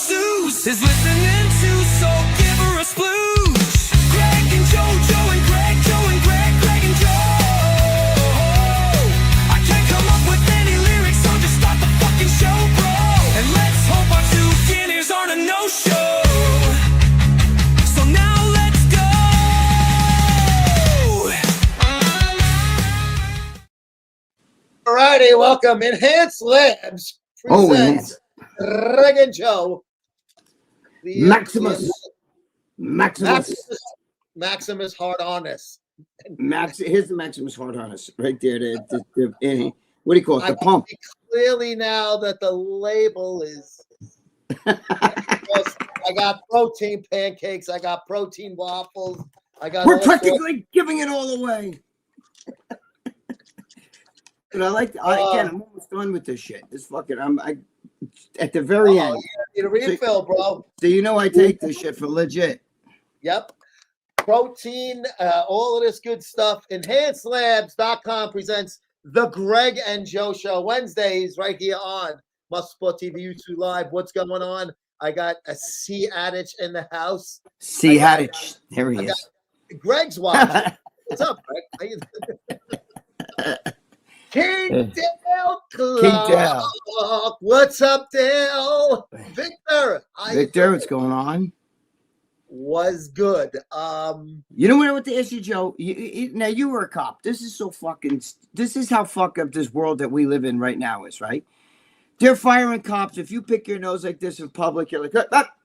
Seuss is listening to, so give her a splooge. Greg and Joe and Greg, Joe and Greg, Greg and Joe. I can't come up with any lyrics, so just start the fucking show, bro. And let's hope our two guineas aren't a no-show. So now let's go. Alrighty, welcome. Enhanced Labs presents Gregg and Joe. Maximus hard harness. Here's the Maximus hard harness right there. What do you call it? The pump. Clearly now that the label is. I got protein pancakes. I got protein waffles. We're practically giving it all away. But again, I'm almost done with this shit. This fucking, at the very end. You need a refill, bro. So you know I take this shit for legit. Yep. Protein, all of this good stuff. EnhancedLabs.com presents the Gregg and Joe Show Wednesdays right here on Must Sport TV YouTube Live. What's going on? I got a C Adage in the house. C Adage. There he is. Greg's watching. What's up, Greg? How you doing? King Dale. What's up, Dale? Victor. Victor, what's going on? Was good. You know what the issue, Joe? Now you were a cop. This is how fucked up this world that we live in right now is, right? They're firing cops. If you pick your nose like this in public, you're like,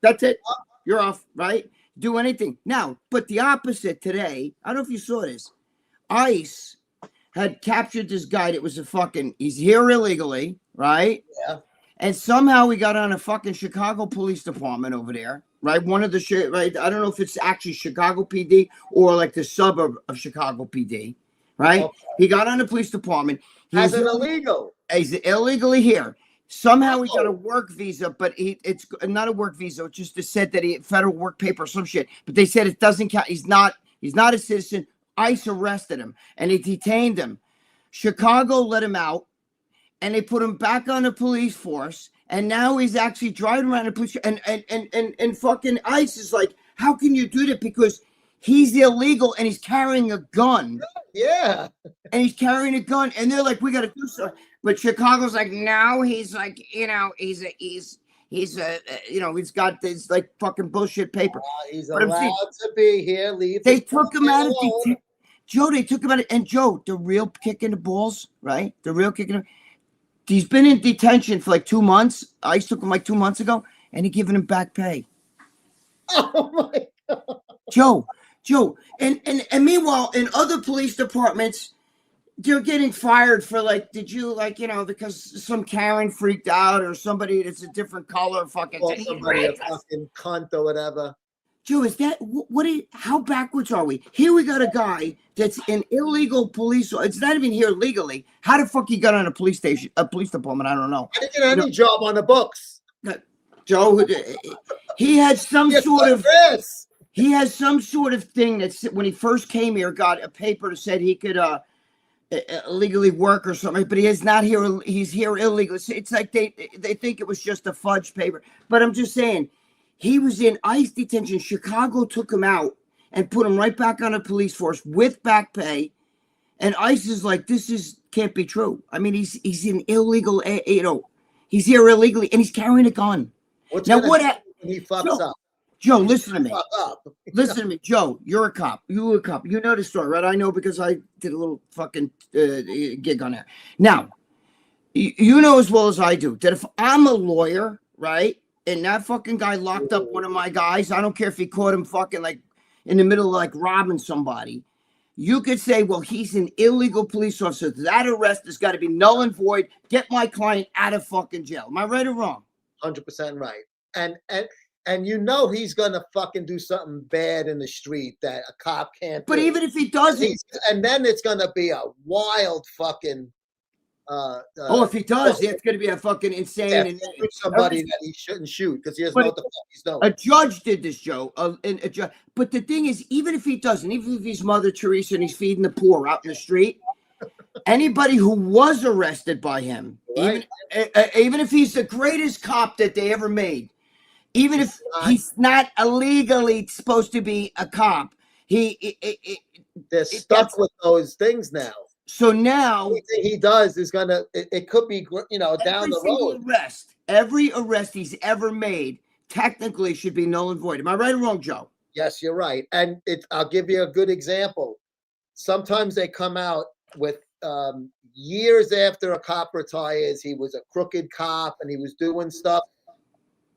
that's it. You're off, right? Do anything. Now, but the opposite today, I don't know if you saw this. ICE had captured this guy that was he's here illegally, right? Yeah. And somehow he got on a fucking Chicago Police Department over there, right? One of the right? I don't know if it's actually Chicago PD or like the suburb of Chicago PD, right? Okay. He got on the police department. As an illegal. He's illegally here. Somehow he got a work visa, but it's not a work visa. It just said that he had federal work paper or some shit. But they said it doesn't count. He's not a citizen. ICE arrested him and they detained him. Chicago let him out and they put him back on the police force. And now he's actually driving around the police and fucking ICE is like, how can you do that? Because he's illegal and he's carrying a gun. Yeah. And he's carrying a gun and they're like, we got to do something. But Chicago's like, no, he's like, he's got this like fucking bullshit paper. He's allowed to be here. Leave. They took him out of detention. Joe, they took him out. And Joe, the real kick in the balls, right? The real kick in the... He's been in detention for like 2 months. I took him like 2 months ago, and he giving him back pay. Oh my God. Joe. And meanwhile, in other police departments, they're getting fired for because some Karen freaked out or somebody that's a different color fucking or somebody a fucking cunt or whatever. Joe, is that how backwards are we? Here we got a guy that's an illegal police. It's not even here legally. How the fuck he got on a police department? I don't know. I didn't get any job on the books. Joe, he had some sort of thing that when he first came here, got a paper that said he could legally work or something, but he is not here. He's here illegally. It's like they think it was just a fudge paper. But I'm just saying. He was in ICE detention. Chicago took him out and put him right back on the police force with back pay. And ICE is like, can't be true. I mean, he's an illegal, he's here illegally and he's carrying a gun. He fucks up? Joe, listen to me. Listen to me. Joe, you're a cop. You know the story, right? I know because I did a little fucking gig on there. Now, you know as well as I do that if I'm a lawyer, right? And that fucking guy locked up one of my guys. I don't care if he caught him fucking like in the middle of like robbing somebody. You could say, well, he's an illegal police officer. That arrest has got to be null and void. Get my client out of fucking jail. Am I right or wrong? 100% right. And you know he's gonna fucking do something bad in the street that a cop can't do. But even if he doesn't, and then it's gonna be a wild fucking. If he does, it's going to be a fucking insane. Yeah, and somebody that he shouldn't shoot because he doesn't know what the fuck he's doing. A judge did this, Joe. But the thing is, even if he doesn't, even if he's Mother Teresa and he's feeding the poor out in the street, anybody who was arrested by him, right. even if he's the greatest cop that they ever made, Even if he's not illegally supposed to be a cop, they're stuck with those things now. So now anything he does is gonna. It could be, you know, down the road. Every arrest he's ever made technically should be null and void. Am I right or wrong, Joe? Yes, you're right. And I'll give you a good example. Sometimes they come out with years after a cop retires, he was a crooked cop and he was doing stuff.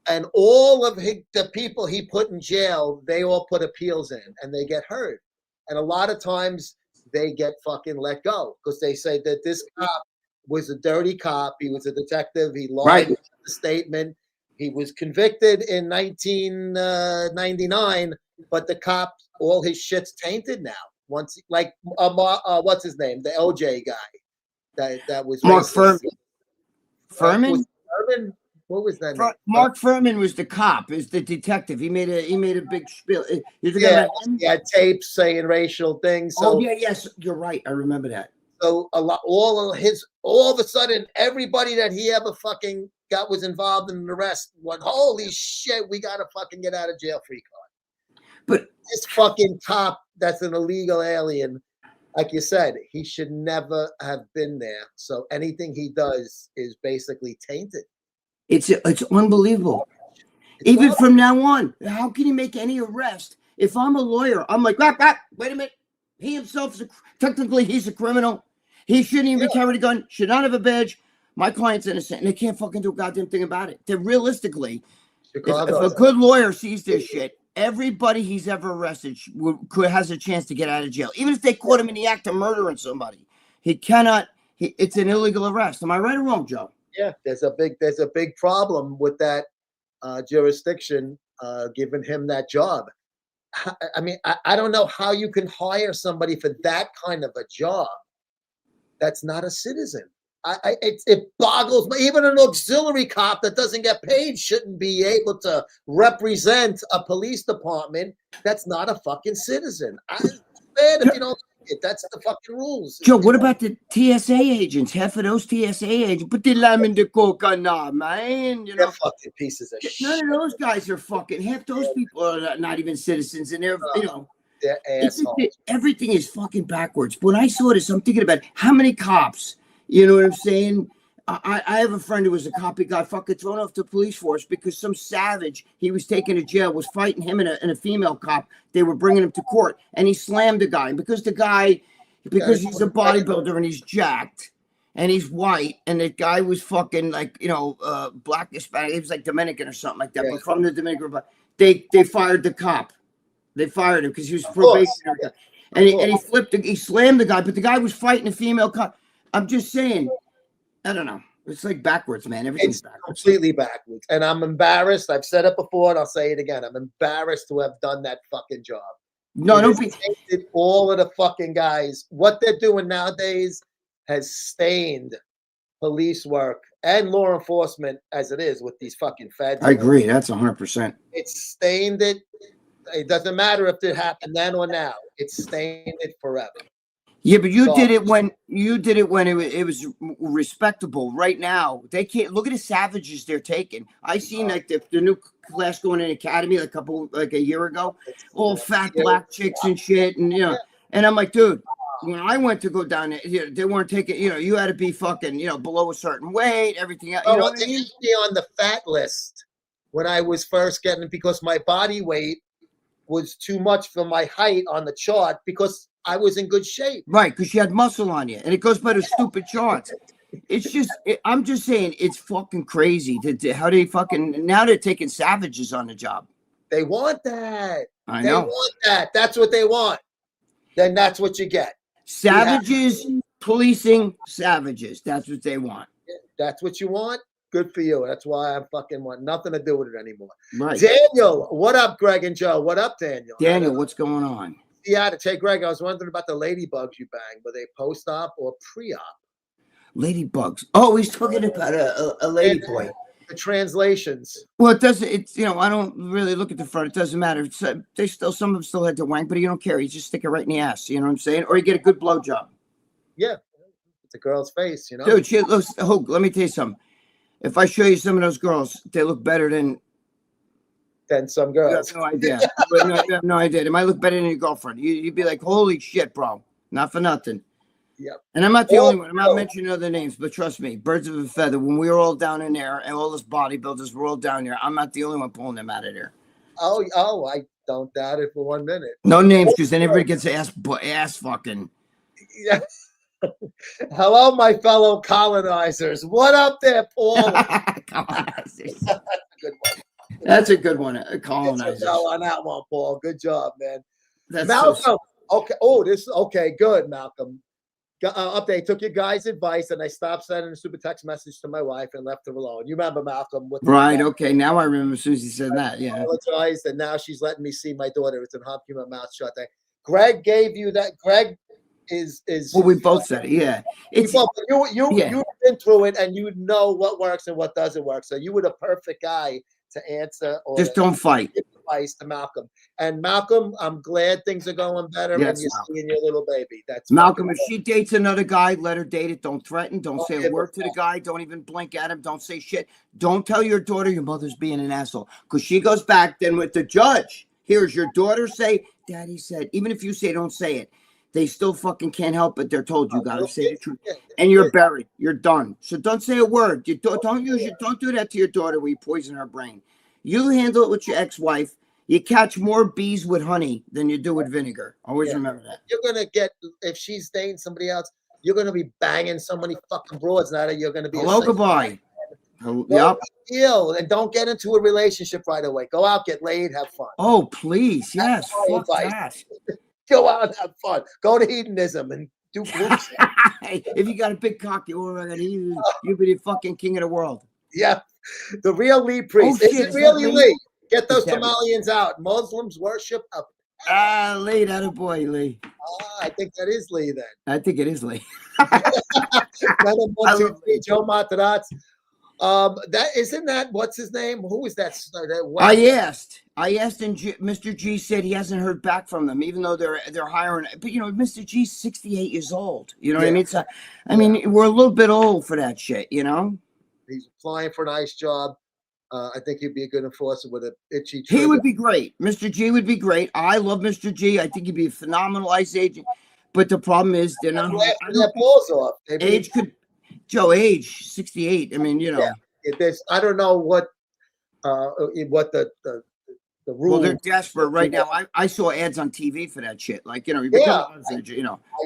And all of the people he put in jail, they all put appeals in and they get heard. And a lot of times they get fucking let go because they say that this cop was a dirty cop. He was a detective. He lied in the statement. He was convicted in 1999, but the cop, all his shit's tainted now. Once, like, what's his name? The OJ guy that was Mark racist. Furman. What was that? Mark Furman was the cop, is the detective. He made a big spiel. He had tapes saying racial things. So, yes, you're right. I remember that. So all of a sudden, everybody that he ever fucking got was involved in an arrest. Went, holy shit, we gotta fucking get out of jail free card. But this fucking cop that's an illegal alien, like you said, he should never have been there. So anything he does is basically tainted. It's unbelievable. Even from now on, how can he make any arrest? If I'm a lawyer, I'm like, wait a minute. He himself technically he's a criminal. He shouldn't even be carrying a gun. Should not have a badge. My client's innocent, and they can't fucking do a goddamn thing about it. They're realistically, if a good lawyer sees this shit, everybody he's ever arrested has a chance to get out of jail, even if they caught him in the act of murdering somebody. He cannot. It's an illegal arrest. Am I right or wrong, Joe? Yeah, there's a big problem with that jurisdiction giving him that job. I mean, I don't know how you can hire somebody for that kind of a job that's not a citizen. It boggles me. Even an auxiliary cop that doesn't get paid shouldn't be able to represent a police department that's not a fucking citizen. It's bad if you don't like it. That's the fucking rules. Joe, what about the TSA agents? Half of those TSA agents put the lime in the coconut, man. You know, they're fucking pieces of shit. None of those guys are fucking. Half those people are not even citizens, and they're they're assholes. Everything is fucking backwards. When I saw this, I'm thinking about how many cops. You know what I'm saying? I have a friend who was a cop. He got fucking thrown off the police force because some savage he was taken to jail was fighting him and a female cop. They were bringing him to court, and he slammed the guy. And because he's a bodybuilder and he's jacked and he's white, and the guy was fucking like black Hispanic. He was like Dominican or something like that, but from the Dominican Republic. They fired the cop. They fired him because he was probationary. And he slammed the guy, but the guy was fighting a female cop. I'm just saying, I don't know. It's like backwards, man. Everything's backwards. Completely backwards. And I'm embarrassed. I've said it before and I'll say it again. I'm embarrassed to have done that fucking job. No, don't be. All of the fucking guys, what they're doing nowadays has stained police work and law enforcement as it is with these fucking feds. I agree. That's 100%. It's stained it. It doesn't matter if it happened then or now. It's stained it forever. Yeah, but you did it when it was respectable. Right now, they can't look at the savages they're taking. I seen like the new class going in academy like a year ago, all fat black chicks and shit, and and I'm like, dude, when I went to go down there, they weren't taking. You had to be fucking below a certain weight, everything else. You know what I mean? They on the fat list when I was first getting it because my body weight was too much for my height on the chart because I was in good shape. Right, because you had muscle on you. And it goes by the stupid charts. It's just, I'm just saying, it's fucking crazy how they fucking, now they're taking savages on the job. They want that. I know. They want that. That's what they want. Then that's what you get. Savages policing savages. That's what they want. That's what you want? Good for you. That's why I fucking want nothing to do with it anymore. Right. Daniel, what up, Greg and Joe? What up, Daniel? Daniel, what's going on? Yeah, to take Greg, I was wondering about the ladybugs you banged. Were they post-op or pre-op? Ladybugs. Oh, he's talking about a lady boy. The translations. Well, it doesn't. It's I don't really look at the front. It doesn't matter. It's, some of them still had to wank, but you don't care. You just stick it right in the ass. You know what I'm saying? Or you get a good blowjob. Yeah, it's a girl's face. Dude, she looks. Hope. Let me tell you something. If I show you some of those girls, they look better than than some You have girls. no idea. You have no idea. It might look better than your girlfriend. You'd be like, holy shit, bro. Not for nothing. Yep. And I'm not the only one. I'm not Also- mentioning other names, but trust me, birds of a feather. When we were all down in there, and all those bodybuilders were all down there, I'm not the only one pulling them out of there. Oh, I don't doubt it for 1 minute. No names, because then everybody gets ass fucking. Yeah. Hello, my fellow colonizers. What up there, Paul? Colonizers. Good one. That's a good one. Get Colonizers. your bell on that one, Paul. Good job, man. That's Malcolm. so, Okay. Oh, this okay. Good, Malcolm. Update. Took your guys' advice, and I stopped sending a super text message to my wife and left her alone. You remember Malcolm? With right. Okay. Now I remember as soon as he said that. Yeah. Apologized, and now she's letting me see my daughter. It's in hump, keep my mouth shut. Greg gave you that. Greg is. Well, we both said it. Yeah. It's You've yeah. been through it, and you know what works and what doesn't work. So you were the perfect guy to answer or Just don't fight. give advice to Malcolm. And Malcolm, I'm glad things are going better, Yes, and you're seeing your little baby. That's Malcolm, fucking if she dates another guy, let her date it. Don't threaten. Don't say a give a word to the fuck. guy. Don't even blink at him. Don't say shit. Don't tell your daughter your mother's being an asshole. Because she goes back then with the judge. Here's your daughter say, Daddy said. Even if you say don't say it, they still fucking can't help it. They're told you gotta say the truth. And you're buried. You're done. So don't say a word. You don't use it. Don't do that to your daughter where you poison her brain. You handle it with your ex-wife. You catch more bees with honey than you do with vinegar. Always remember that. You're gonna get, if she's dating somebody else, you're gonna be banging so many fucking broads now that you're gonna be. Hello, goodbye. No Yep. big deal, and don't get into a relationship right away. Go out, get laid, have fun. Oh, please. Yes. my Fuck advice. that. Go out and have fun. Go to hedonism and do groups. If you got a big cock, you'll be the fucking king of the world. Yeah, the real Lee priest. Oh, Is shit, it is that really Lee? Lee? Get those that- Somalians out. Muslims worship a. Lee, that a boy, Lee. I think that is Lee then. I think it is Lee. Madam I 1, 2, love 3, Joe Matarazzi. That isn't that. What's his name? Who is that? I asked, and Mr. G said he hasn't heard back from them, even though they're hiring. But you know, Mr. G's 68 years old. You know what I mean? So, I mean, we're a little bit old for that shit. You know. He's applying for a nice job. I think he'd be a good enforcer with an itchy trigger. He would be great. Mr. G would be great. I love Mr. G. I think he'd be a phenomenal ice agent. But the problem is they're not. Laughing their balls off. Age could, Joe. Age 68. I mean, you know. Yeah, I don't know what the rules. Well, they're desperate right now. I saw ads on TV for that shit. Like, you know,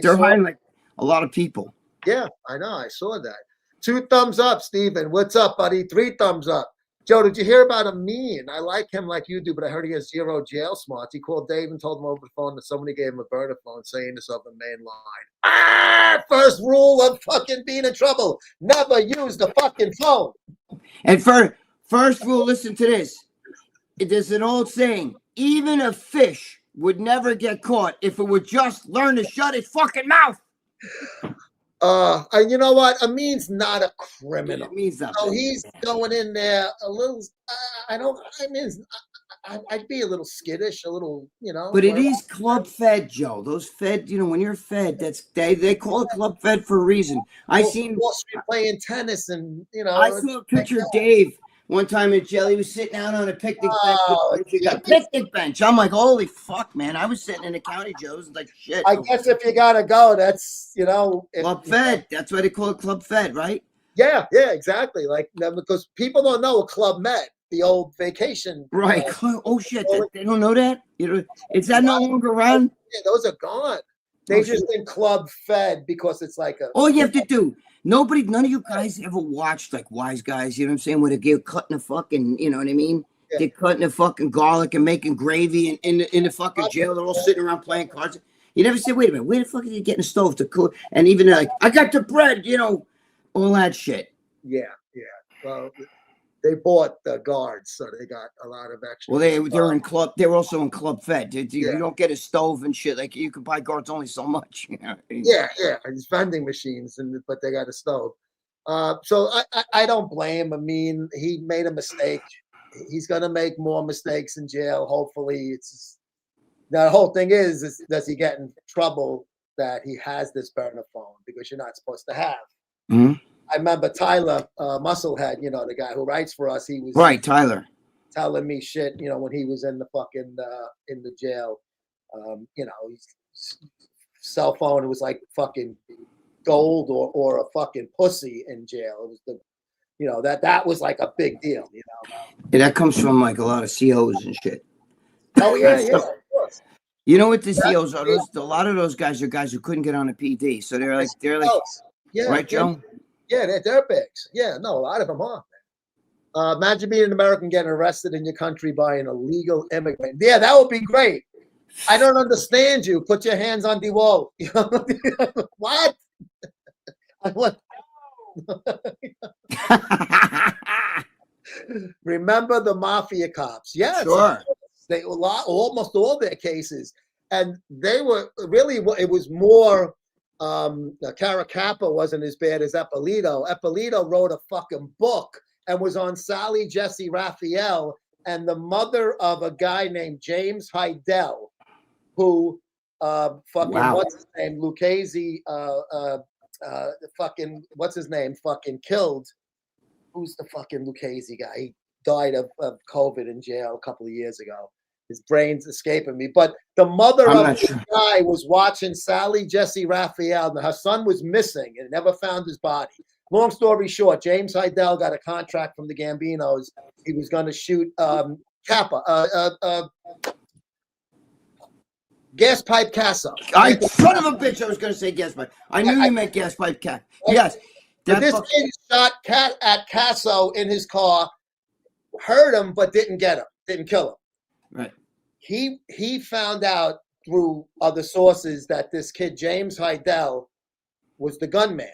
they're hiring like a lot of people. Yeah, I know. I saw that. 2 thumbs up, Steven. What's up, buddy? 3 thumbs up. Joe, did you hear about Amin? I like him like you do, but I heard he has 0 jail smarts. He called Dave and told him over the phone that somebody gave him a burner phone saying this over the main line. First rule of fucking being in trouble. Never use the fucking phone. And first rule, listen to this. There's an old saying, even a fish would never get caught if it would just learn to shut its fucking mouth. And you know what? Amin's not a criminal. It means nothing. So he's going in there a little. I'd be a little skittish, a little, you know. But it is club fed, Joe. Those fed, you know, when you're fed, they call it club fed for a reason. I seen Wall Street playing tennis, and you know. I saw a picture of Dave one time in jail. He was sitting out on a picnic bench. I'm like, holy fuck, man! I was sitting in the county jail. It was like shit. I guess if you gotta go, that's club fed. That's why they call it club fed, right? Yeah, exactly. Like because people don't know a Club Med, the old vacation. Right. Oh shit! They don't know that. You know, is that no longer around? Yeah, those are gone. They just been club fed because it's like a. All you have to do. None of you guys ever watched like Wise Guys, you know what I'm saying? Where they're cutting the fucking, you know what I mean? Yeah. They're cutting the fucking garlic and making gravy in the fucking jail. They're all sitting around playing cards. You never say, wait a minute, where the fuck are you getting a stove to cook? And even like, I got the bread, you know, all that shit. Yeah. Well, they bought the guards, so they got a lot of extra. Well, they're in club. They're also in club fed. You don't get a stove and shit. Like you can buy guards only so much. You know? Yeah. It's vending machines, but they got a stove. So I don't blame him. I mean, he made a mistake. He's gonna make more mistakes in jail. Hopefully, it's the whole thing is does he get in trouble that he has this burner phone because you're not supposed to have. Mm-hmm. I remember Tyler Musclehead, you know, the guy who writes for us. He was right, Tyler. telling me shit, you know, when he was in the fucking in the jail. You know, his cell phone was like fucking gold or a fucking pussy in jail. It was the, you know, that was like a big deal, you know. Yeah, that comes from like a lot of COs and shit. Oh yeah, yeah, of course. You know what the COs are? A lot of those guys are guys who couldn't get on a PD, so they're like, yeah, right, Joe? Yeah, they're dirtbags. Yeah, no, a lot of them are. Imagine being an American getting arrested in your country by an illegal immigrant. Yeah, that would be great. I don't understand you. Put your hands on the wall. What? What? Remember the mafia cops? Yes, Sure. they almost all their cases, and they were really. It was more. Caracappa wasn't as bad as Eppolito. Eppolito wrote a fucking book and was on Sally Jesse Raphael and the mother of a guy named James Heidel, who what's his name? Lucchese, fucking what's his name? Fucking killed. Who's the fucking Lucchese guy? He died of COVID in jail a couple of years ago. His brain's escaping me. But the mother of the guy was watching Sally Jesse Raphael. Her son was missing and never found his body. Long story short, James Heidel got a contract from the Gambinos. He was going to shoot Gas Pipe Casso. Son of a bitch, I was going to say gas pipe. I knew you meant gas pipe cat. Yes. This kid shot at Casso in his car, hurt him, but didn't get him, didn't kill him. Right. He found out through other sources that this kid, James Heidel, was the gunman.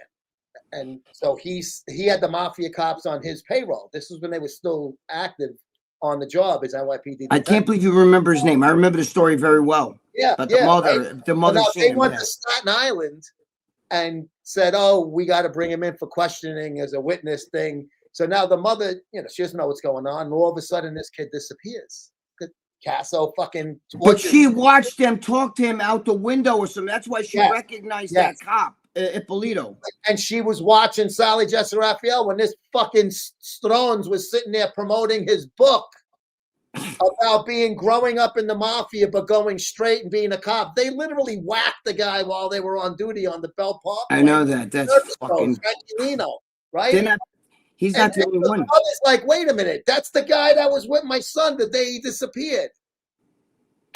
And so he had the mafia cops on his payroll. This was when they were still active on the job as NYPD. I can't believe you remember his name. I remember the story very well. Yeah. But the mother. They went to Staten Island and said, "Oh, we got to bring him in for questioning as a witness thing." So now the mother, you know, she doesn't know what's going on. And all of a sudden, this kid disappears. Casso fucking. But she watched them talk to him out the window or something. That's why she recognized that cop, Ippolito. And she was watching Sally Jesse Raphael when this fucking Strones was sitting there promoting his book about growing up in the mafia, but going straight and being a cop. They literally whacked the guy while they were on duty on the Bell Park. I know that. That's fucking. Right? He's not the only one. Mother's like, wait a minute, that's the guy that was with my son the day he disappeared.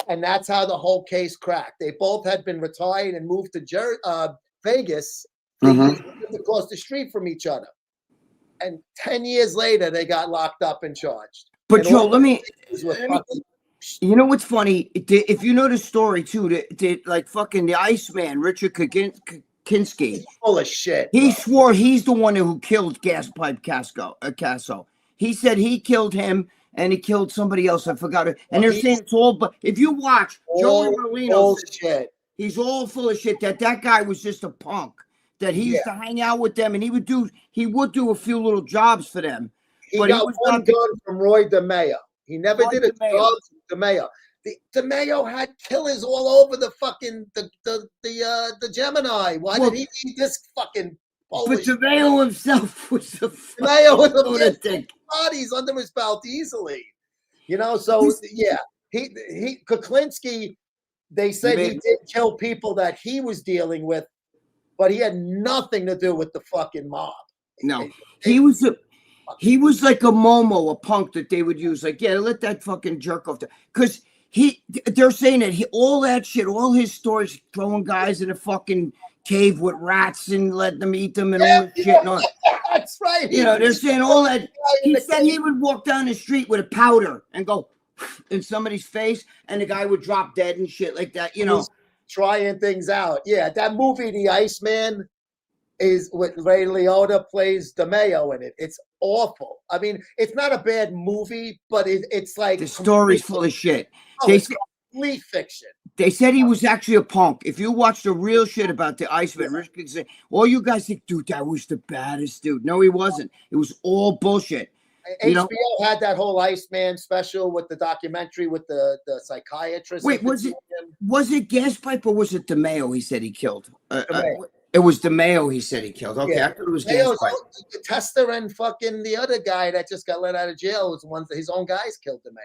And that's how the whole case cracked. They both had been retired and moved to Vegas, across the street from each other. And 10 years later, they got locked up and charged. But Joe, you know what's funny? If you know the story too, like fucking the Iceman, Richard Kinski, full of shit. He swore he's the one who killed Gas Pipe Casso. He said he killed him and he killed somebody else. I forgot it. And they're saying it's all. But if you watch Joey Merlino, he's all full of shit. That guy was just a punk. That he used to hang out with them and he would do a few little jobs for them. He got one gun from Roy DeMeo. He never did a job from DeMeo. DeMeo had killers all over the fucking the Gemini. Why did he need this fucking Polish? But DeMeo himself was a lunatic. Bodies under his belt easily, you know. So he Kuklinski. They said he did kill people that he was dealing with, but he had nothing to do with the fucking mob. No, he was like a Momo, a punk that they would use. Like, let that fucking jerk off. Because they're saying that all that shit, all his stories, throwing guys in a fucking cave with rats and letting them eat them and all that shit. And all. That's right. You know, they're saying all that. He said he would walk down the street with a powder and go in somebody's face, and the guy would drop dead and shit like that. You know, trying things out. Yeah, that movie, The Iceman, is with Ray Liotta plays DeMeo in it. It's awful. I mean, it's not a bad movie, but it's like the story's full of shit. It's complete fiction. They said he was actually a punk. If you watch the real shit about the Iceman, all you guys think, dude, that was the baddest dude. No, he wasn't. It was all bullshit. HBO had that whole Iceman special with the documentary with the psychiatrist. Wait, was it Gas Pipe or was it DeMeo he said he killed? It was DeMeo. He said he killed. Okay, Yeah. I thought it was gas pipe. Tester and fucking the other guy that just got let out of jail was the ones that his own guys killed DeMeo.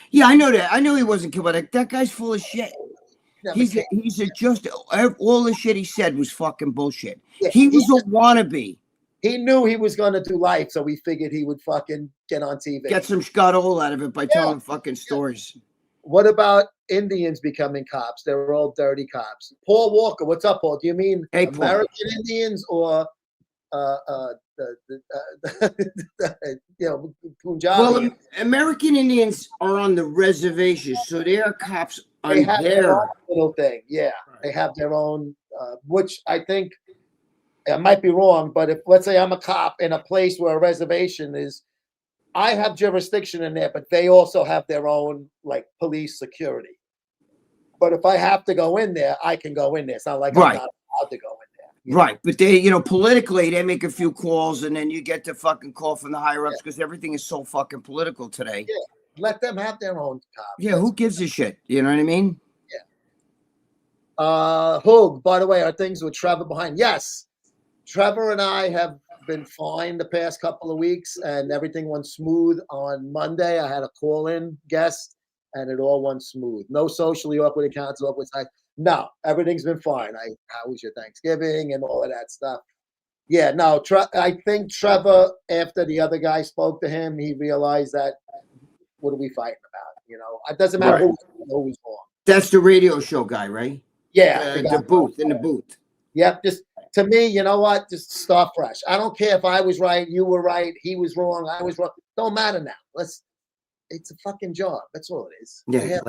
Yeah, I know that. I know he wasn't killed, but that guy's full of shit. He's just all the shit he said was fucking bullshit. Yeah, he was a wannabe. He knew he was going to do life, so he figured he would fucking get on TV. Get some scott hole out of it by telling fucking stories. What about Indians becoming cops? They're all dirty cops. Paul Walker, what's up, Paul? Do you mean American Indians or Punjabi? Well, American Indians are on the reservation, so they are cops on their own little thing. Yeah, they have their own, which I think I might be wrong, but if let's say I'm a cop in a place where a reservation is, I have jurisdiction in there, but they also have their own like police security. But if I have to go in there, I can go in there. It's not like I'm not allowed to go in there. Right. But they, politically, they make a few calls and then you get the fucking call from the higher ups because everything is so fucking political today. Yeah. Let them have their own cops. Yeah. Who gives a shit? You know what I mean? Yeah. Hoog, by the way, are things with Trevor behind? Yes. Trevor and I have been fine the past couple of weeks and everything went smooth on Monday. I had a call-in guest and it all went smooth. No socially awkward accounts, awkward side. No, everything's been fine. How was your Thanksgiving and all of that stuff? Yeah, no, I think Trevor, after the other guy spoke to him, he realized that what are we fighting about? It doesn't matter who's wrong. That's the radio show guy, right? Yeah. The booth, in the booth. Yep, just to me, you know what? Just start fresh. I don't care if I was right, you were right, he was wrong, I was wrong. Don't matter now. It's a fucking job. That's all it is. Yeah,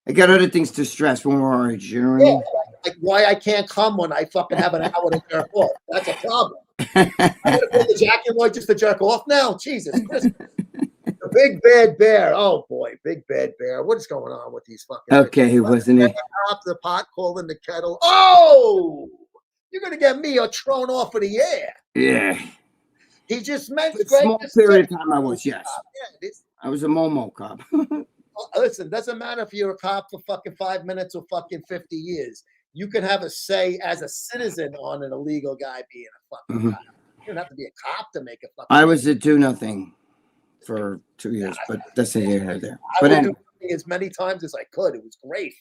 I got other things to stress when we're our age. You know what I mean? Like why I can't come when I fucking have an hour to jerk off. That's a problem. I gotta put the jacket on just to jerk off now. Jesus Christ. The big bad bear. Oh boy, big bad bear. What is going on with these fucking? Okay, he wasn't it? Top the pot calling the kettle. Oh, you're gonna get me thrown off of the air. Yeah. He just meant a small period of time. I was I was a Momo cop. Listen, doesn't matter if you're a cop for fucking 5 minutes or fucking 50 years. You can have a say as a citizen on an illegal guy being a fucking cop. You don't have to be a cop to make a fucking. I was at do nothing for 2 years, but that's a year there. But I would do as many times as I could. It was great.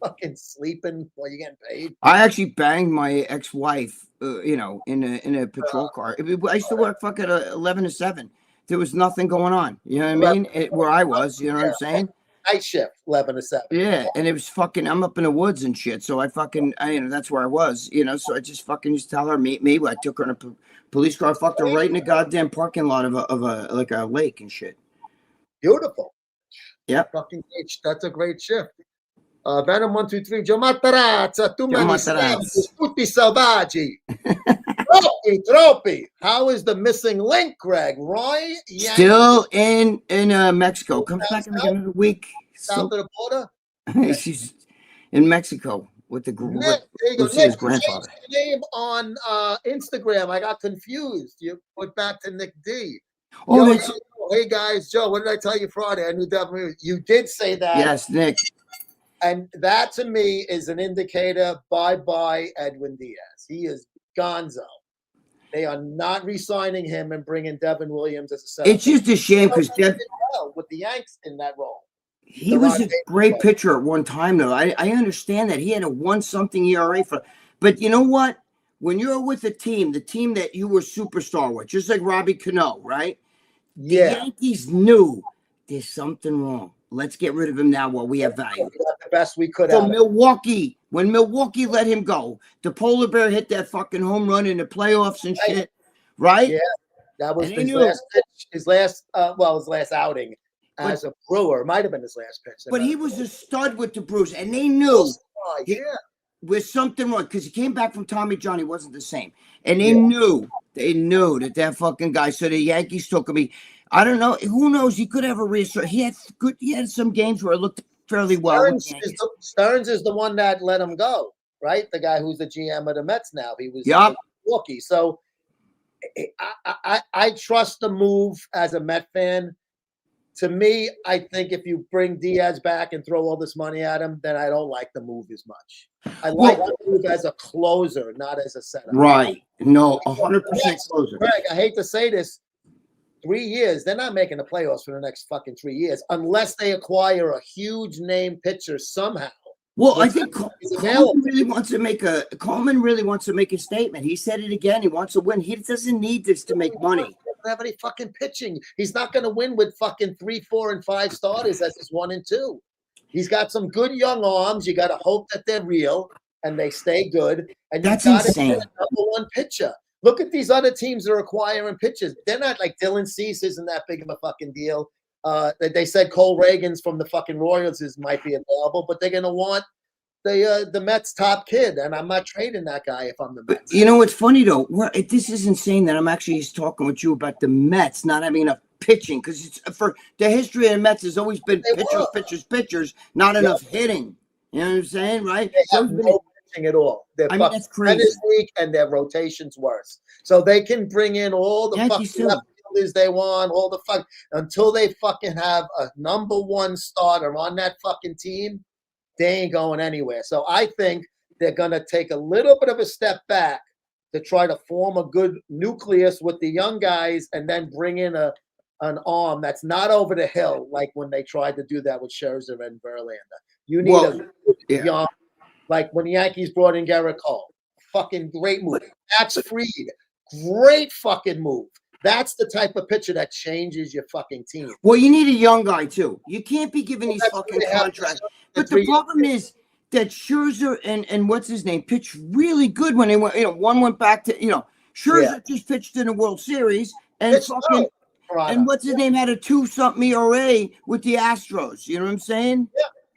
Fucking sleeping while you're getting paid. I actually banged my ex-wife, in a patrol car. I used to work fucking 11 to 7. There was nothing going on. You know what I mean? Where I was, you know what I'm saying? Night shift, 11 to 7. Yeah, and it was fucking. I'm up in the woods and shit. So that's where I was. So I just fucking used to tell her meet me. I took her in a police car, fucked her right in the goddamn parking lot of a lake and shit. Beautiful. Yeah. Fucking great. That's a great shift. Venom 123. Joe Matarazza, tu me tutti selvaggi. Troppi. How is the missing link, Greg? Roy? Still in Mexico. Comes back in another week. South of the border? She's in Mexico with his grandfather. Name on Instagram. I got confused. You put back to Nick D. Oh, hey guys, Joe, what did I tell you Friday? I knew definitely you did say that. Yes, Nick. And that to me is an indicator. Bye Edwin Diaz. He is gonzo. They are not re-signing him and bringing Devin Williams as a center. It's just a shame because with the Yanks in that role. He was a great pitcher at one time, though. I understand that he had a 1-something ERA but you know what? When you're with the team that you were superstar with, just like Robbie Cano, right? Yeah. The Yankees knew there's something wrong. Let's get rid of him now while we have value. We got the best we could. So Milwaukee, when Milwaukee let him go, the polar bear hit that fucking home run in the playoffs and shit, right? Yeah, that was his last outing as a Brewer. Might have been his last pitch. But he was a stud with the Brewers, and they knew with something wrong because he came back from Tommy John. He wasn't the same, and they knew that fucking guy. So the Yankees took him. I don't know. Who knows? He could have a reassert. He had some games where it looked fairly well. Stearns is the one that let him go, right? The guy who's the GM of the Mets now. He was Milwaukee. So I trust the move as a Met fan. To me, I think if you bring Diaz back and throw all this money at him, then I don't like the move as much. I like the move as a closer, not as a setup. Right. No, 100% closer. Greg, I hate to say this. 3 years, they're not making the playoffs for the next fucking 3 years unless they acquire a huge name pitcher somehow. Well, I think Coleman really wants to make a statement. He said it again. He wants to win. He doesn't need this to make money. He doesn't have any fucking pitching. He's not going to win with fucking 3, 4, and 5 starters as his 1 and 2. He's got some good young arms. You got to hope that they're real and they stay good. And that's insane. Insane. Number 1 pitcher. Look at these other teams that are acquiring pitchers. They're not like Dylan Cease isn't that big of a fucking deal. They said Cole Reagans from the fucking Royals might be available, but they're going to want the Mets top kid, and I'm not trading that guy if I'm the Mets. You know what's funny though? This is insane that I'm actually talking with you about the Mets not having enough pitching, because it's for the history of the Mets has always been pitchers, not enough hitting. You know what I'm saying, right? They have no pitching at all. They're that's crazy. Week, and their rotation's worse. So they can bring in all the fucking left fielders they want, all the fuck until they fucking have a number 1 starter on that fucking team. They ain't going anywhere. So I think they're going to take a little bit of a step back to try to form a good nucleus with the young guys and then bring in an arm that's not over the hill like when they tried to do that with Scherzer and Verlander. You need a young, like when the Yankees brought in Garrett Cole. Fucking great move. Max Fried. Great fucking move. That's the type of pitcher that changes your fucking team. Well, you need a young guy too. You can't be giving these fucking contracts. But the problem is that Scherzer and what's his name pitched really good when they went. One went back to Scherzer just pitched in the World Series and and what's his name had a 2-something ERA with the Astros. You know what I'm saying?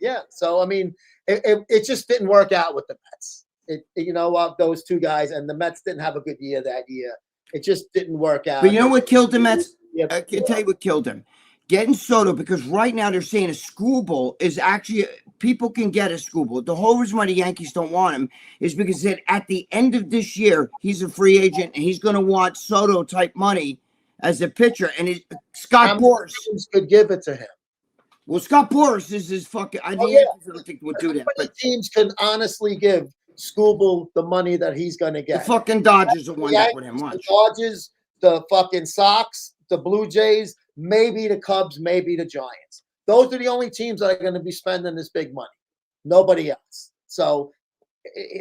Yeah. So I mean, it just didn't work out with the Mets. Those 2 guys, and the Mets didn't have a good year that year. It just didn't work out. But you know what killed the Mets? I can tell you what killed them. Getting Soto, because right now they're saying a Scooble is actually people can get a Scooble. The whole reason why the Yankees don't want him is because at the end of this year he's a free agent and he's going to want Soto type money as a pitcher. And Scott Boras could give it to him. Well, Scott Boras is his fucking. I don't think would do that. But teams can honestly give Scooble the money that he's going to get. The fucking Dodgers will wind up with him. Watch. The Dodgers, the fucking Sox, the Blue Jays, maybe the Cubs, maybe the Giants. Those are the only teams that are going to be spending this big money. Nobody else. So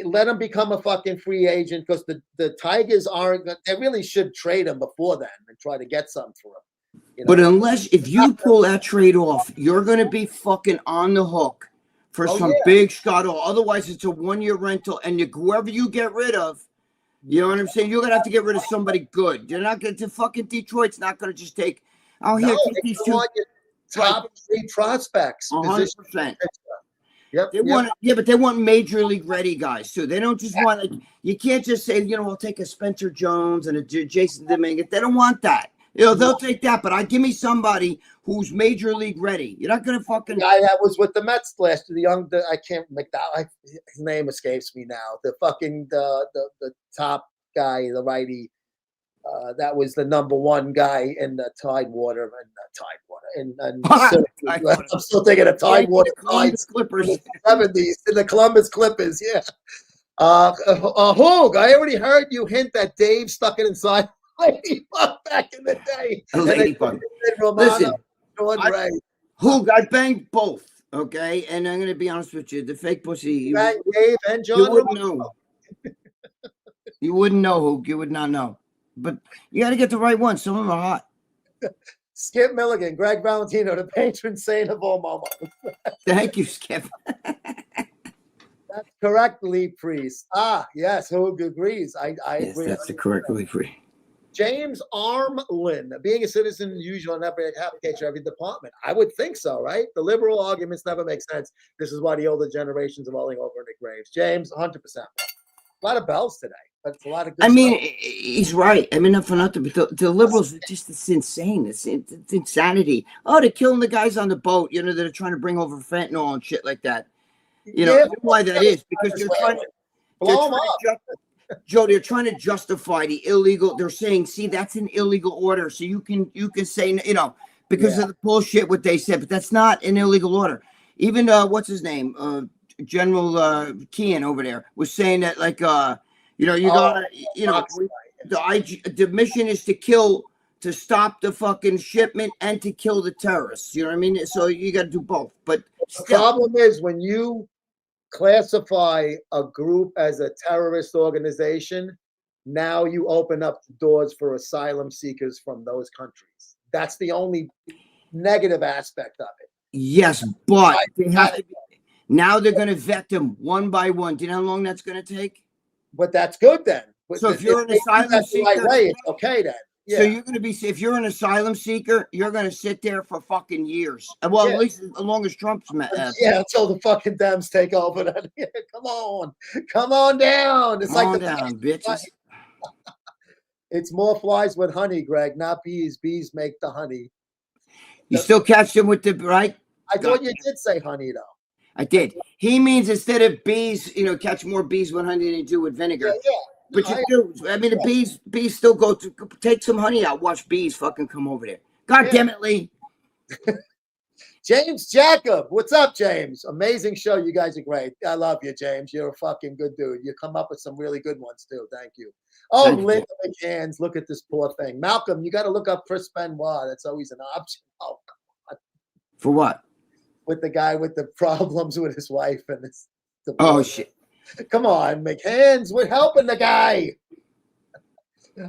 let him become a fucking free agent, because the Tigers aren't. They really should trade him before then and try to get something for him. But if you pull that trade off, you're going to be fucking on the hook for some big Scotto. Otherwise, it's a 1-year rental, and whoever you get rid of, you know what I'm saying? You're gonna have to get rid of somebody good. You're not going to fucking Detroit's not going to just take. Take these 2 top 3 prospects. 100%. But they want major league ready guys too. They don't just want you can't just say we'll take a Spencer Jones and a Jason Dominguez. They don't want that. They'll take that, but give me somebody who's major league ready. You're not gonna fucking guy that was with the Mets last year. I can't make that. His name escapes me now. The fucking the top guy, the righty. That was the number 1 guy in the Tidewater and I'm still thinking of Tidewater Clippers, 70s in the Columbus Clippers. Yeah. Hoog, I already heard you hint that Dave stuck it inside. Ladybug back in the day. Ladybug. Listen, Hoog, I banged both. Okay, and I'm gonna be honest with you, the fake pussy. You banged Dave and John. You wouldn't know. You wouldn't know, Hoog. You would not know. But you got to get the right one. Some of them are hot. Skip Milligan, Gregg Valentino, the patron saint of all momos. Thank you, Skip. That's correct, Lee Priest. Yes, Hoog agrees. I agree. That's the correct Lee Priest. James Armlin, being a citizen is usual in every application, every department. I would think so, right? The liberal arguments never make sense. This is why the older generations are rolling over in the graves. James, 100%. A lot of bells today, but it's a lot of good stuff. He's right. Not for nothing, but the liberals are just, it's insane. It's insanity. Oh, they're killing the guys on the boat, that are trying to bring over fentanyl and shit like that. You know why that is? Because they're trying to blow them up. Joe, they're trying to justify the illegal. They're saying, see, that's an illegal order. So you can say, because of the bullshit what they said. But that's not an illegal order. Even what's his name, General Kean over there was saying that like you know you gotta you know the mission is to stop the fucking shipment and to kill the terrorists. You know what I mean? So you got to do both. But the problem is when you classify a group as a terrorist organization, now you open up the doors for asylum seekers from those countries. That's the only negative aspect of it. Yes, but they have to now they're going to vet them one by one. Do you know how long that's going to take? But that's good then. So if you're an asylum seeker, right way, it's okay then. Yeah. So you're going to be, if you're an asylum seeker, you're going to sit there for fucking years. Well, at least as long as Trump's until the fucking Dems take over. Come on down. It's come like on down, bitches. It's more flies with honey, Greg, not bees. Bees make the honey. You still catch them with the right? I thought you did say honey though. I did. He means instead of bees, you know, catch more bees with honey than you do with vinegar. Yeah. But you do. I mean, the bees still go to take some honey out. Watch bees fucking come over there. God damn it, Lee. James Jacob. What's up, James? Amazing show. You guys are great. I love you, James. You're a fucking good dude. You come up with some really good ones, too. Thank you. Oh, Linda McCann's. Look at this poor thing. Malcolm, you got to look up Chris Benoit. That's always an option. Oh, God. For what? With the guy with the problems with his wife and his. Oh, shit. Come on, McCann's. We're helping the guy.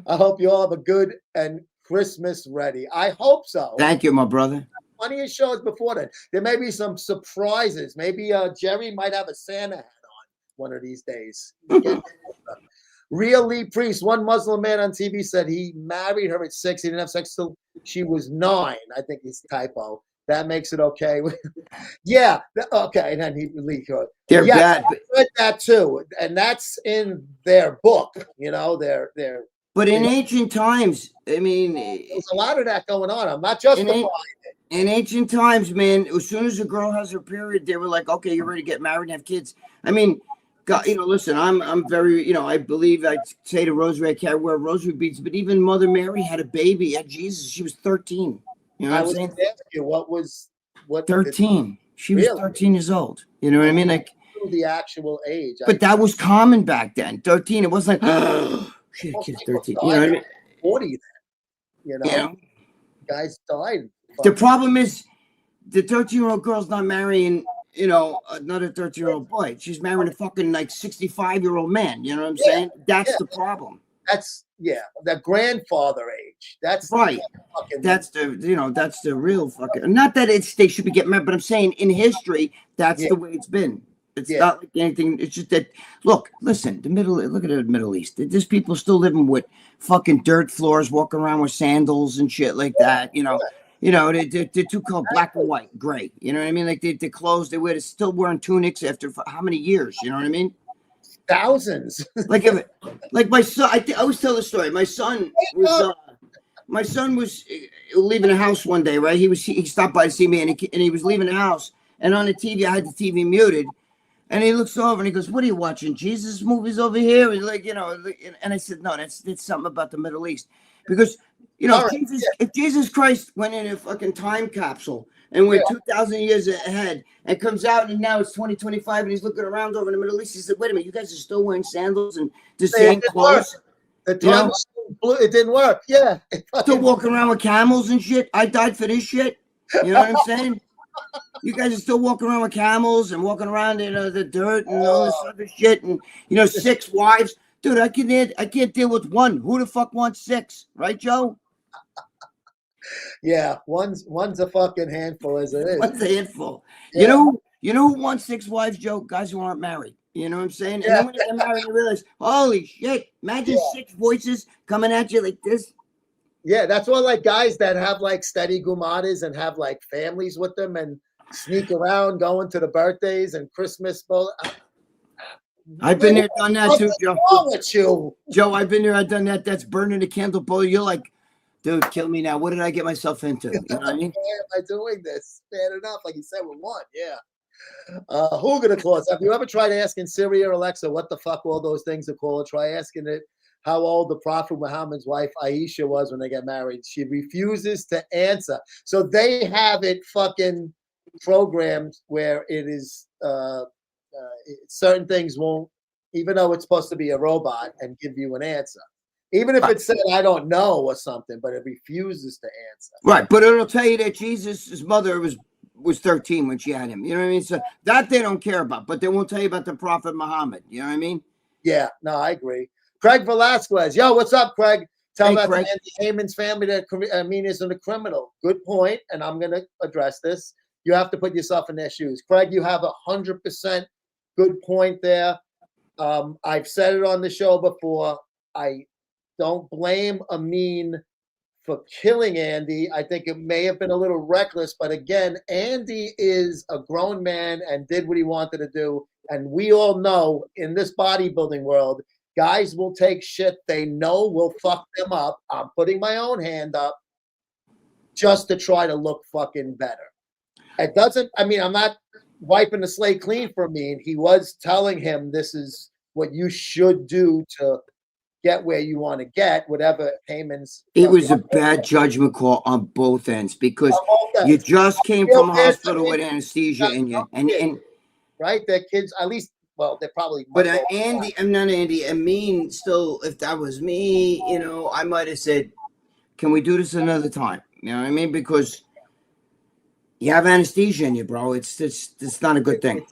I hope you all have a good and Christmas ready. I hope so. Thank you, my brother. Funniest shows before that. There may be some surprises. Maybe Jerry might have a Santa hat on one of these days. Real Lee Priest, one Muslim man on TV said he married her at 6. He didn't have sex till she was 9. I think it's typo. That makes it okay. Yeah. Okay. And then he leaked her. They're bad. I read that too. And that's in their book, you know, their But in ancient times, I mean, there's a lot of that going on. I'm not justifying it. In ancient times, man, as soon as a girl has her period, they were like, okay, you're ready to get married and have kids. I mean, God, you know, listen, I'm very, you know, I believe I'd say to Rosary, I can't wear rosary beads, but even Mother Mary had a baby, had Jesus. She was 13. You know what I'm saying? Ask you what 13. She was 13 years old. You know what I mean? Like the actual age. But that was common back then. 13. It wasn't like, oh, shit, kid's 13. You know what I mean? 40 then. You know? Guys died. The problem is the 13-year-old girl's not marrying, you know, another 13-year-old boy. She's marrying a fucking like 65-year-old man. You know what I'm saying? That's the problem. That's the grandfather age. That's right. That's the real fucking. Not that they should be getting married, but I'm saying in history, that's the way it's been. It's not like anything. It's just that. Listen. Look at the Middle East. There's people still living with fucking dirt floors, walking around with sandals and shit like that. You know. They're too called black and white, gray. You know what I mean? Like the clothes they wear, they're still wearing tunics after how many years? You know what I mean? Thousands. like my son, I always tell the story. My son was leaving the house one day, right? He stopped by to see me, and he was leaving the house. And on the TV, I had the TV muted, and he looks over and he goes, "What are you watching? Jesus movies over here?" And and I said, "No, that's something about the Middle East, because if Jesus Christ went in a fucking time capsule." And we're 2,000 years ahead, and comes out, and now it's 2025, and he's looking around over in the Middle East. He said, "Wait a minute, you guys are still wearing sandals and the same clothes? The time it didn't work. Yeah, still walking around with camels and shit. I died for this shit. You know what I'm saying? You guys are still walking around with camels and walking around in the dirt and all this other shit, and 6 wives, dude. I can't deal with one. Who the fuck wants 6, right, Joe?" Yeah, one's a fucking handful as it is. One's a handful. Yeah. You know who wants 6 wives, Joe? Guys who aren't married. You know what I'm saying? And then when you get married, you realize, holy shit! Imagine 6 voices coming at you like this. Yeah, that's why like guys that have like steady gumadas and have like families with them and sneak around going to the birthdays and Christmas. I've been there, done that too, Joe. What's wrong with you? Joe, I've been there, I've done that. That's burning the candle bowl. You're like, dude, kill me now. What did I get myself into? You know what I mean? Why am I doing this? Bad enough, like you said, with one. Yeah. Who gonna close? Have you ever tried asking Siri or Alexa what the fuck all those things are called? Try asking it how old the Prophet Muhammad's wife Aisha was when they got married. She refuses to answer. So they have it fucking programmed where it is certain things won't, even though it's supposed to be a robot and give you an answer. Even if it said I don't know or something, but it refuses to answer. Right, but it'll tell you that Jesus' mother was 13 when she had him. You know what I mean? So that they don't care about, but they won't tell you about the Prophet Muhammad. You know what I mean? Yeah, no, I agree. Craig Velasquez. Yo, what's up, Craig? Tell Hey, that Craig. to Andy Heyman's family that Amin isn't a criminal. Good point, and I'm going to address this. You have to put yourself in their shoes. Craig, you have 100% good point there. I've said it on the show before. I don't blame Amin for killing Andy. I think it may have been a little reckless, but again, Andy is a grown man and did what he wanted to do. And we all know in this bodybuilding world, guys will take shit they know will fuck them up. I'm putting my own hand up just to try to look fucking better. It doesn't, I mean, I'm not wiping the slate clean for me. He was telling him this is what you should do to get where you want to get, whatever payments. It was a bad judgment call on both ends because you just came from a hospital with anesthesia in you. And right, their kids, at least, well, they're probably. But Andy, I'm not Andy. I mean, still, if that was me, you know, I might have said, "Can we do this another time?" You know what I mean? Because you have anesthesia in you, bro. It's not a good thing.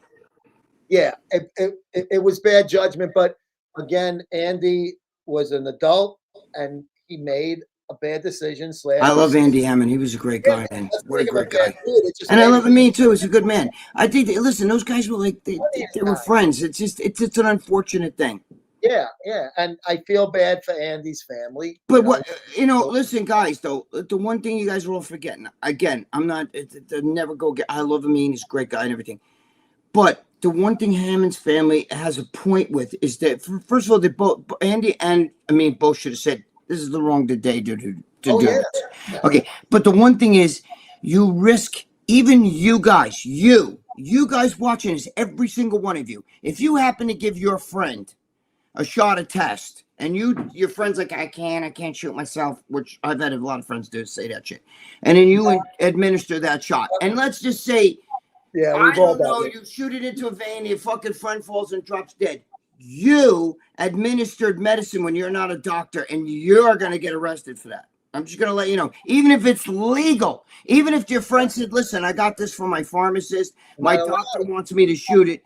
Yeah, it was bad judgment, but again, Andy was an adult and he made a bad decision. I love Andy Hammond. He was a great guy, man. What a great guy. And I love Amin too. He's a good man. I think. Listen, those guys were like they were friends. It's an unfortunate thing. Yeah, and I feel bad for Andy's family. But what listen, guys. Though the one thing you guys are all forgetting. Again, I'm not. Never go get. I love Amin. He's a great guy and everything. But the one thing Hammond's family has a point with is that first of all, they both Andy and Amin both should have said this is the wrong day to do it. Okay, but the one thing is, you risk even you guys watching this, every single one of you. If you happen to give your friend a shot, a test, and your friend's like, I can't shoot myself, which I've had a lot of friends do say that shit, and then you administer that shot, and let's just say, I don't know, you shoot it into a vein, your fucking friend falls and drops dead. You administered medicine when you're not a doctor, and you're going to get arrested for that. I'm just going to let you know. Even if it's legal, even if your friend said, listen, I got this from my pharmacist, my doctor wants me to shoot it,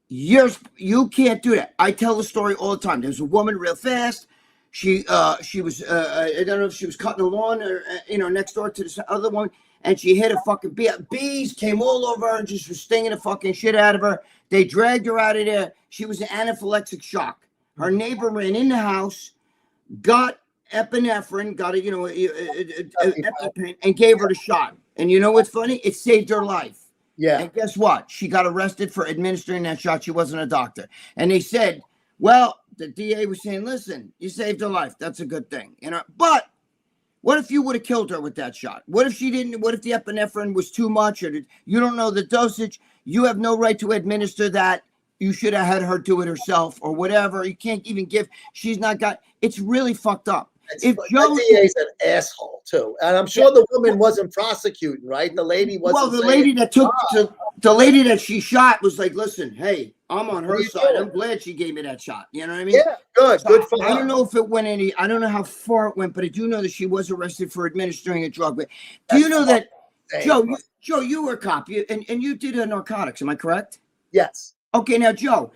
you can't do that. I tell the story all the time. There's a woman real fast. She was, I don't know if she was cutting the lawn or, next door to this other one, and she hit a fucking bee. Bees came all over her and just was stinging the fucking shit out of her. They dragged her out of there. She was in anaphylactic shock. Her neighbor ran in the house, got epinephrine, got EpiPen, and gave her the shot. And you know what's funny? It saved her life. Yeah. And guess what? She got arrested for administering that shot. She wasn't a doctor. And they said, well, the DA was saying, listen, you saved her life. That's a good thing. But what if you would have killed her with that shot? What if what if the epinephrine was too much, or you don't know the dosage? You have no right to administer that. You should have had her do it herself or whatever. You can't even give. She's not got. It's really fucked up. If Joe DA's an asshole too, and I'm sure the woman wasn't prosecuting, right? The lady wasn't. Well, the lady that the lady that she shot was like, listen, hey, I'm on her side. I'm glad she gave me that shot. You know what I mean? Yeah, good for her. I don't know if it went I don't know how far it went, but I do know that she was arrested for administering a drug. But do you know that, Joe, you were a cop, and you did narcotics, am I correct? Yes. Okay, now, Joe,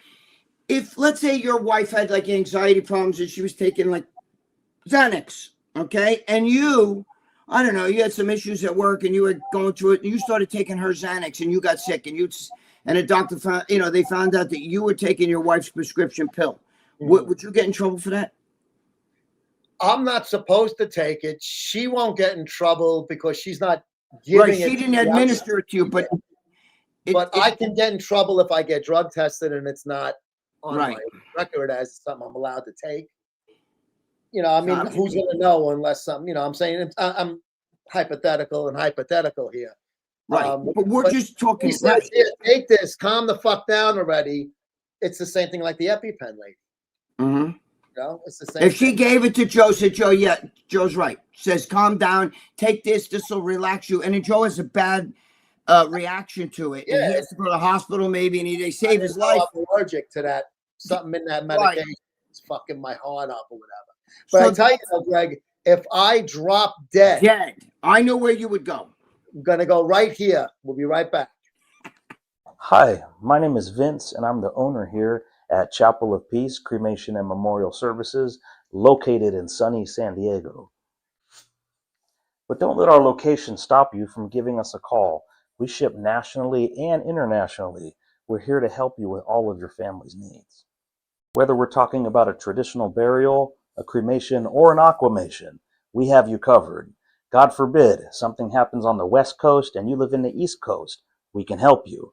if let's say your wife had like anxiety problems and she was taking like Xanax, okay, and I don't know, you had some issues at work and you were going through it, and you started taking her Xanax and you got sick, and a doctor found, they found out that you were taking your wife's prescription pill. Would you get in trouble for that? I'm not supposed to take it. She won't get in trouble because she's not giving it. She didn't administer it to you, but I can get in trouble if I get drug tested and it's not on my record as something I'm allowed to take. I mean, who's going to know unless something, I'm saying I'm hypothetical here. Right. But we're just talking. Says, take this, calm the fuck down already. It's the same thing like the EpiPen lady. Mm-hmm. You know, it's the same. If she thing. gave it to Joe, said Joe, yeah, Joe's right. Says, calm down, take this. This will relax you. And then Joe has a bad reaction to it, and he has to go to the hospital maybe, and they save his life. I'm allergic to that. Something in that medication is fucking my heart up or whatever. But So I tell you, though, Greg, if I drop dead, I know where you would go. I'm gonna go right here. We'll be right back. Hi, my name is Vince, and I'm the owner here at Chapel of Peace Cremation and Memorial Services, located in sunny San Diego. But don't let our location stop you from giving us a call. We ship nationally and internationally. We're here to help you with all of your family's needs. Whether we're talking about a traditional burial, a cremation, or an aquamation, we have you covered. God forbid something happens on the West Coast and you live in the East Coast, we can help you.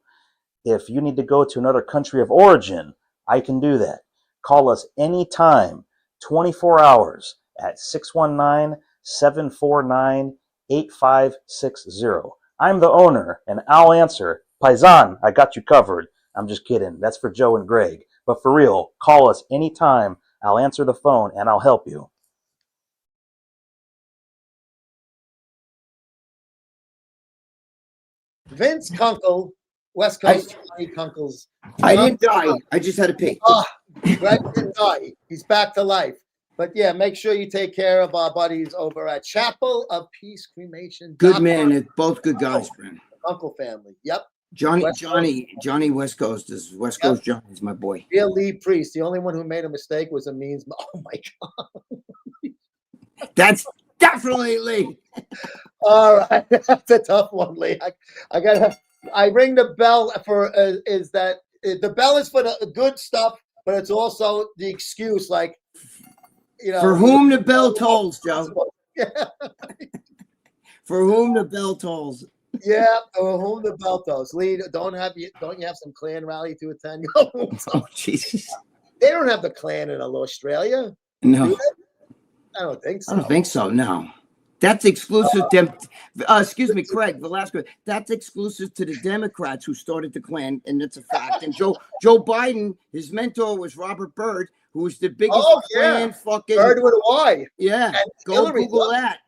If you need to go to another country of origin, I can do that. Call us anytime, 24 hours at 619-749-8560. I'm the owner and I'll answer. Paisan, I got you covered. I'm just kidding. That's for Joe and Greg. But for real, call us anytime. I'll answer the phone and I'll help you. Vince Kunkel, West Coast Johnny Kunkel's. I didn't die. I just had to pee. Greg didn't die. He's back to life. But yeah, make sure you take care of our buddies over at Chapel of Peace Cremation. Good man. It's both good guys, man. Uncle family. Yep. Johnny West West Coast is West Coast Johnny is my boy. Real Lee Priest. The only one who made a mistake was a means. Oh my God. That's definitely Lee. All right. That's a tough one, Lee. I ring the bell for the bell is for the good stuff, but it's also the excuse, like, you know, For whom the bell tolls, Joe. Yeah. For whom the bell tolls. Yeah, for whom the bell tolls. Lee, don't you have some Klan rally to attend? Oh, Jesus. They don't have the Klan in Australia. No. Do they? I don't think so. I don't think so, no. That's exclusive. Excuse me, Craig Velasquez. That's exclusive to the Democrats who started the Klan, and it's a fact. And Joe Biden, his mentor was Robert Byrd, who was the biggest Klan fucking. Byrd with a Y. Yeah, And go Hillary Google that.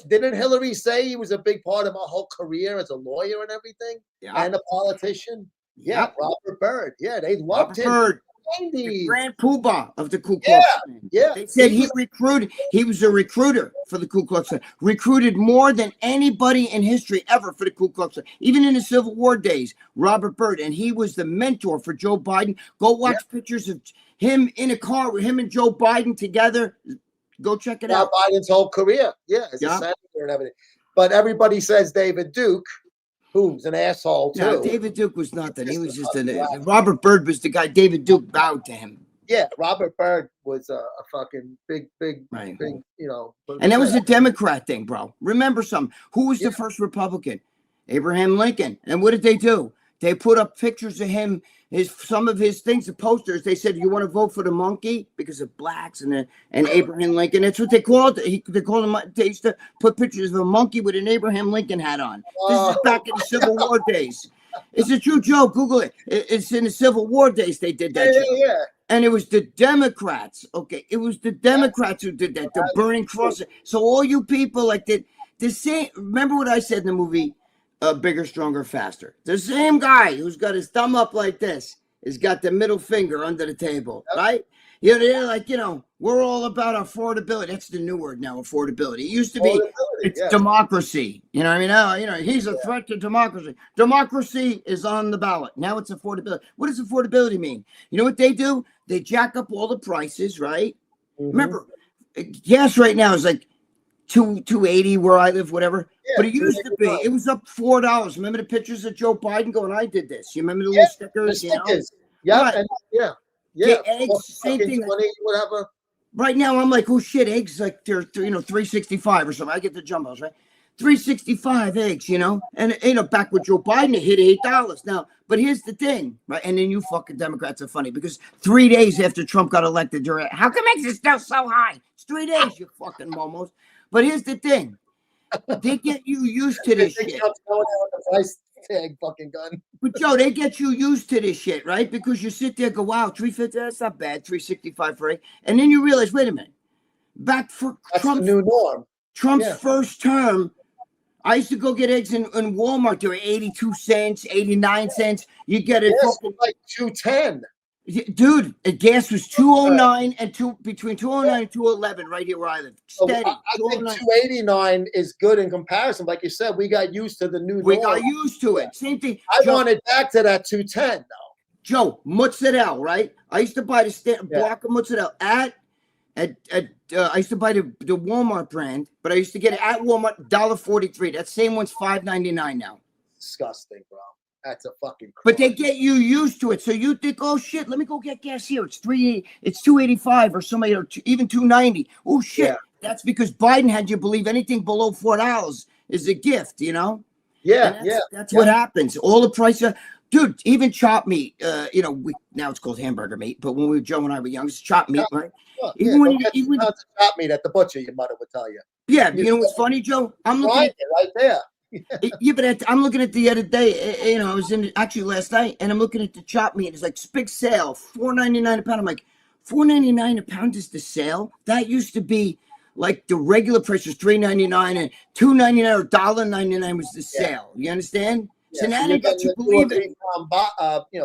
Didn't Hillary say he was a big part of my whole career as a lawyer and everything, and a politician? Yeah, Yep. Robert Byrd. Yeah, they loved Robert him. Byrd, the 90s. Grand Poobah of the Ku Klux Klan. Yeah. They said he was a recruiter for the Ku Klux Klan. Recruited more than anybody in history ever for the Ku Klux Klan. Even in the Civil War days, Robert Byrd, and he was the mentor for Joe Biden. Go watch pictures of him in a car with him and Joe Biden together. Go check it out. Biden's whole career. Yeah, as a senator and everything. But everybody says David Duke, who's an asshole too. No, David Duke was nothing. He was just Robert Byrd was the guy. David Duke bowed to him. Yeah, Robert Byrd was a fucking big, Right. big, you know. And that was a Democrat thing, bro. Remember something. Who was the first Republican? Abraham Lincoln. And what did they do? They put up pictures of him, some of his things, the posters. They said, "You want to vote for the monkey?" Because of blacks and Abraham Lincoln. That's what they called it. They called him. They used to put pictures of a monkey with an Abraham Lincoln hat on. This is back in the Civil War days. It's a true joke. Google it. It's in the Civil War days they did that. Yeah. And it was the Democrats. Okay, it was the Democrats who did that. The burning cross. So all you people like the same. Remember what I said in the movie? Bigger, Stronger, Faster. The same guy who's got his thumb up like this has got the middle finger under the table, right? You know, they're like, we're all about affordability. That's the new word now, affordability. It used to be democracy. You know what I mean? He's a threat to democracy. Democracy is on the ballot. Now it's affordability. What does affordability mean? You know what they do? They jack up all the prices, right? Mm-hmm. Remember, gas right now is like $2.80 where I live, whatever. Yeah, but it used to be, it was up $4. Remember the pictures of Joe Biden going, "I did this"? You remember the little stickers? The stickers. Yeah, right. Yeah, eggs, same thing. 20, whatever. Right now, I'm like, oh shit, eggs like they're $3.65 or something. I get the jumbos, right? $3.65 eggs, and back with Joe Biden, it hit $8 now. But here's the thing, right? And then you fucking Democrats are funny because 3 days after Trump got elected, you're how come eggs is still so high? It's 3 days, you fucking momos. But here's the thing. They get you used to this shit. The price tag fucking gun. But Joe, they get you used to this shit, right? Because you sit there, and go, wow, 350, that's not bad. 365 for 8, and then you realize, wait a minute, back for That's the new norm. Trump's Yeah. first term, I used to go get eggs in Walmart. They were 82 cents, 89 cents. You get it, Yes, like 210. dude. The gas was 209 and between 209 and 211 right here where I live. So Steady. I think 209. 289 is good in comparison. Like you said, we got used to the new We norm. got used to it. Same thing. I wanted back to that 210 though. Joe, mozzarella, right? I used to buy the block of mozzarella at I used to buy the Walmart brand, but I used to get it at Walmart $1.43. That same one's $5.99 now. Disgusting, bro. That's a fucking crime. But they get you used to it, so you think, oh shit, let me go get gas here. It's $2.85 or somebody, or even $2.90. Oh shit, that's because Biden had you believe anything below $4 is a gift, you know? Yeah, That's what happens. All the prices. Dude, even chopped meat, now it's called hamburger meat, but when Joe and I were young, it's chopped meat, right? Even when you chopped meat at the butcher, your mother would tell you. Yeah, you know what's funny, Joe? I'm looking at it right there. Yeah, but I'm looking at the other day. I was actually last night, and I'm looking at the chopped meat. It's like big sale, $4.99 a pound. I'm like, $4.99 a pound is the sale? That used to be like the regular price was $3.99 and $2.99 or $1.99 was the sale. You understand? So now they got you believe it.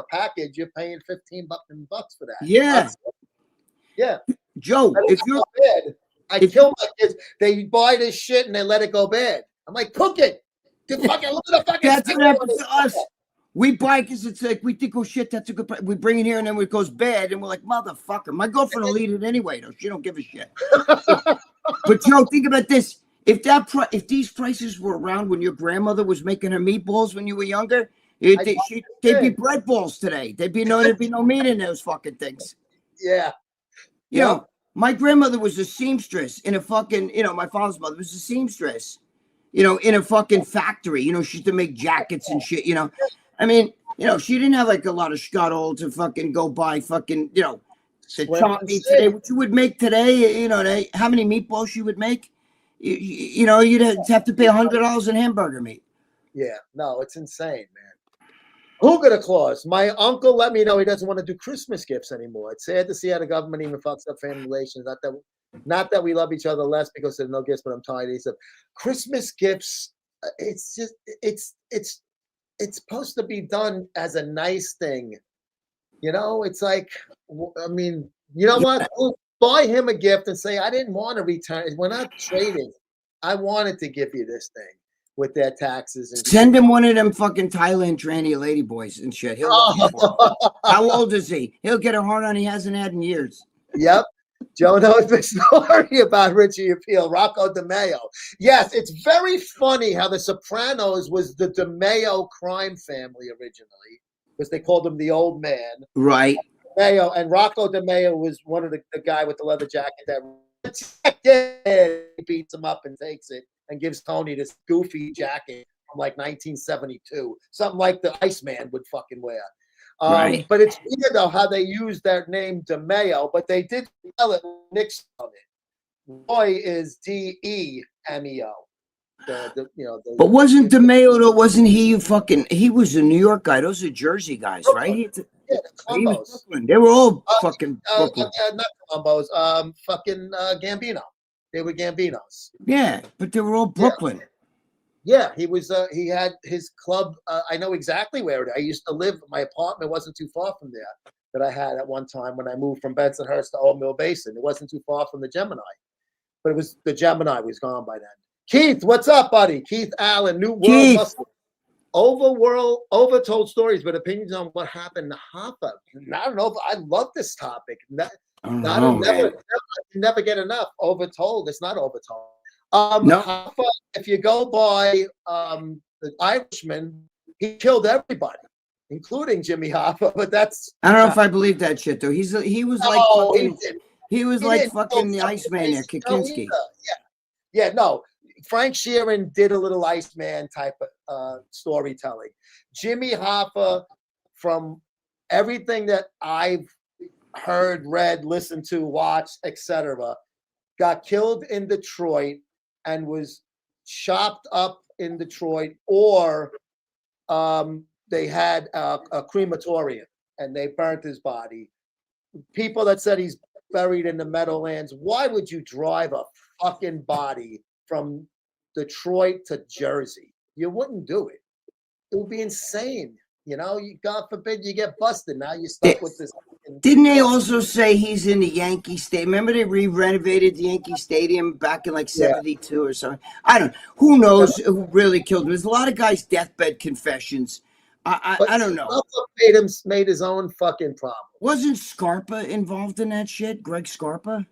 Package, you're paying $15 for that. Yeah. Yeah. Joe, if you're bad, I kill my kids. They buy this shit and they let it go bad. I'm like, cook it. Look at the fucking. That's what happens to us. We buy because it's like we think, oh shit, that's a good price. We bring it here and then it goes bad, and we're like, motherfucker. My girlfriend will eat it anyway, though. She don't give a shit. But Joe, think about this: if these prices were around when your grandmother was making her meatballs when you were younger, they'd be bread balls today. There'd be no meat in those fucking things. Yeah. You know, my grandmother was a seamstress in a fucking. My father's mother was a seamstress. In a fucking factory. She used to make jackets and shit. I mean, she didn't have like a lot of scuttle to fucking go buy fucking, to chop meat today. What you would make today, how many meatballs she would make, you'd have to pay $100 in hamburger meat. Yeah, no, it's insane, man. Who got a clause? My uncle let me know he doesn't want to do Christmas gifts anymore. It's sad to see how the government even fucks up family relations. Not that we love each other less because there's no gifts, but I'm tired. He said, Christmas gifts, it's supposed to be done as a nice thing. It's like, I mean, you know what? We'll buy him a gift and say, I didn't want to return it. We're not trading. I wanted to give you this thing with their taxes. And send him one of them fucking Thailand tranny lady boys and shit. How old is he? He'll get a hard on he hasn't had in years. Yep. Joe knows the story about Richie Appeal, Rocco DeMeo. Yes, it's very funny how the Sopranos was the DeMeo crime family originally, because they called him the old man. Right. DeMeo, and Rocco DeMeo was one of the guy with the leather jacket that beats him up and takes it and gives Tony this goofy jacket from like 1972, something like the Iceman would fucking wear. Right. But it's weird though how they use their name DeMeo, but they did spell it Nixon on it. Roy is DeMeo. But wasn't DeMeo though? Wasn't he fucking? He was a New York guy. Those are Jersey guys, right? Yeah, the Columbos. They were all fucking Brooklyn. Not Columbos. Gambino. They were Gambinos. Yeah, but they were all Brooklyn. Yeah, he was. He had his club. I know exactly where it is. I used to live. My apartment wasn't too far from there that I had at one time when I moved from Bensonhurst to Old Mill Basin. It wasn't too far from the Gemini, but it was the Gemini was gone by then. Keith, what's up, buddy? Keith Allen, New World Muscle. Overtold stories, but opinions on what happened to Hoffa. I don't know. I love this topic. Never get enough. Overtold. It's not overtold. No. Hoffa, if you go by the Irishman, he killed everybody, including Jimmy Hoffa. But that's I don't know if I believe that shit though. He was like fucking. He was like fucking the Iceman there, Kaczynski. Yeah. No. Frank Sheeran did a little Iceman type of storytelling. Jimmy Hoffa, from everything that I've heard, read, listened to, watched, etc., got killed in Detroit and was chopped up in Detroit or they had a crematorium and they burnt his body. People that said he's buried in the Meadowlands. Why would you drive a fucking body from Detroit to Jersey? You wouldn't do it. It would be insane. You know, God forbid you get busted. Now you're stuck with this. Didn't they also say he's in the Yankee Stadium? Remember they renovated the Yankee Stadium back in like 72 or something? I don't know. Who knows who really killed him? There's a lot of guys' deathbed confessions. I don't know. Scarpa made his own fucking problem. Wasn't Scarpa involved in that shit? Greg Scarpa?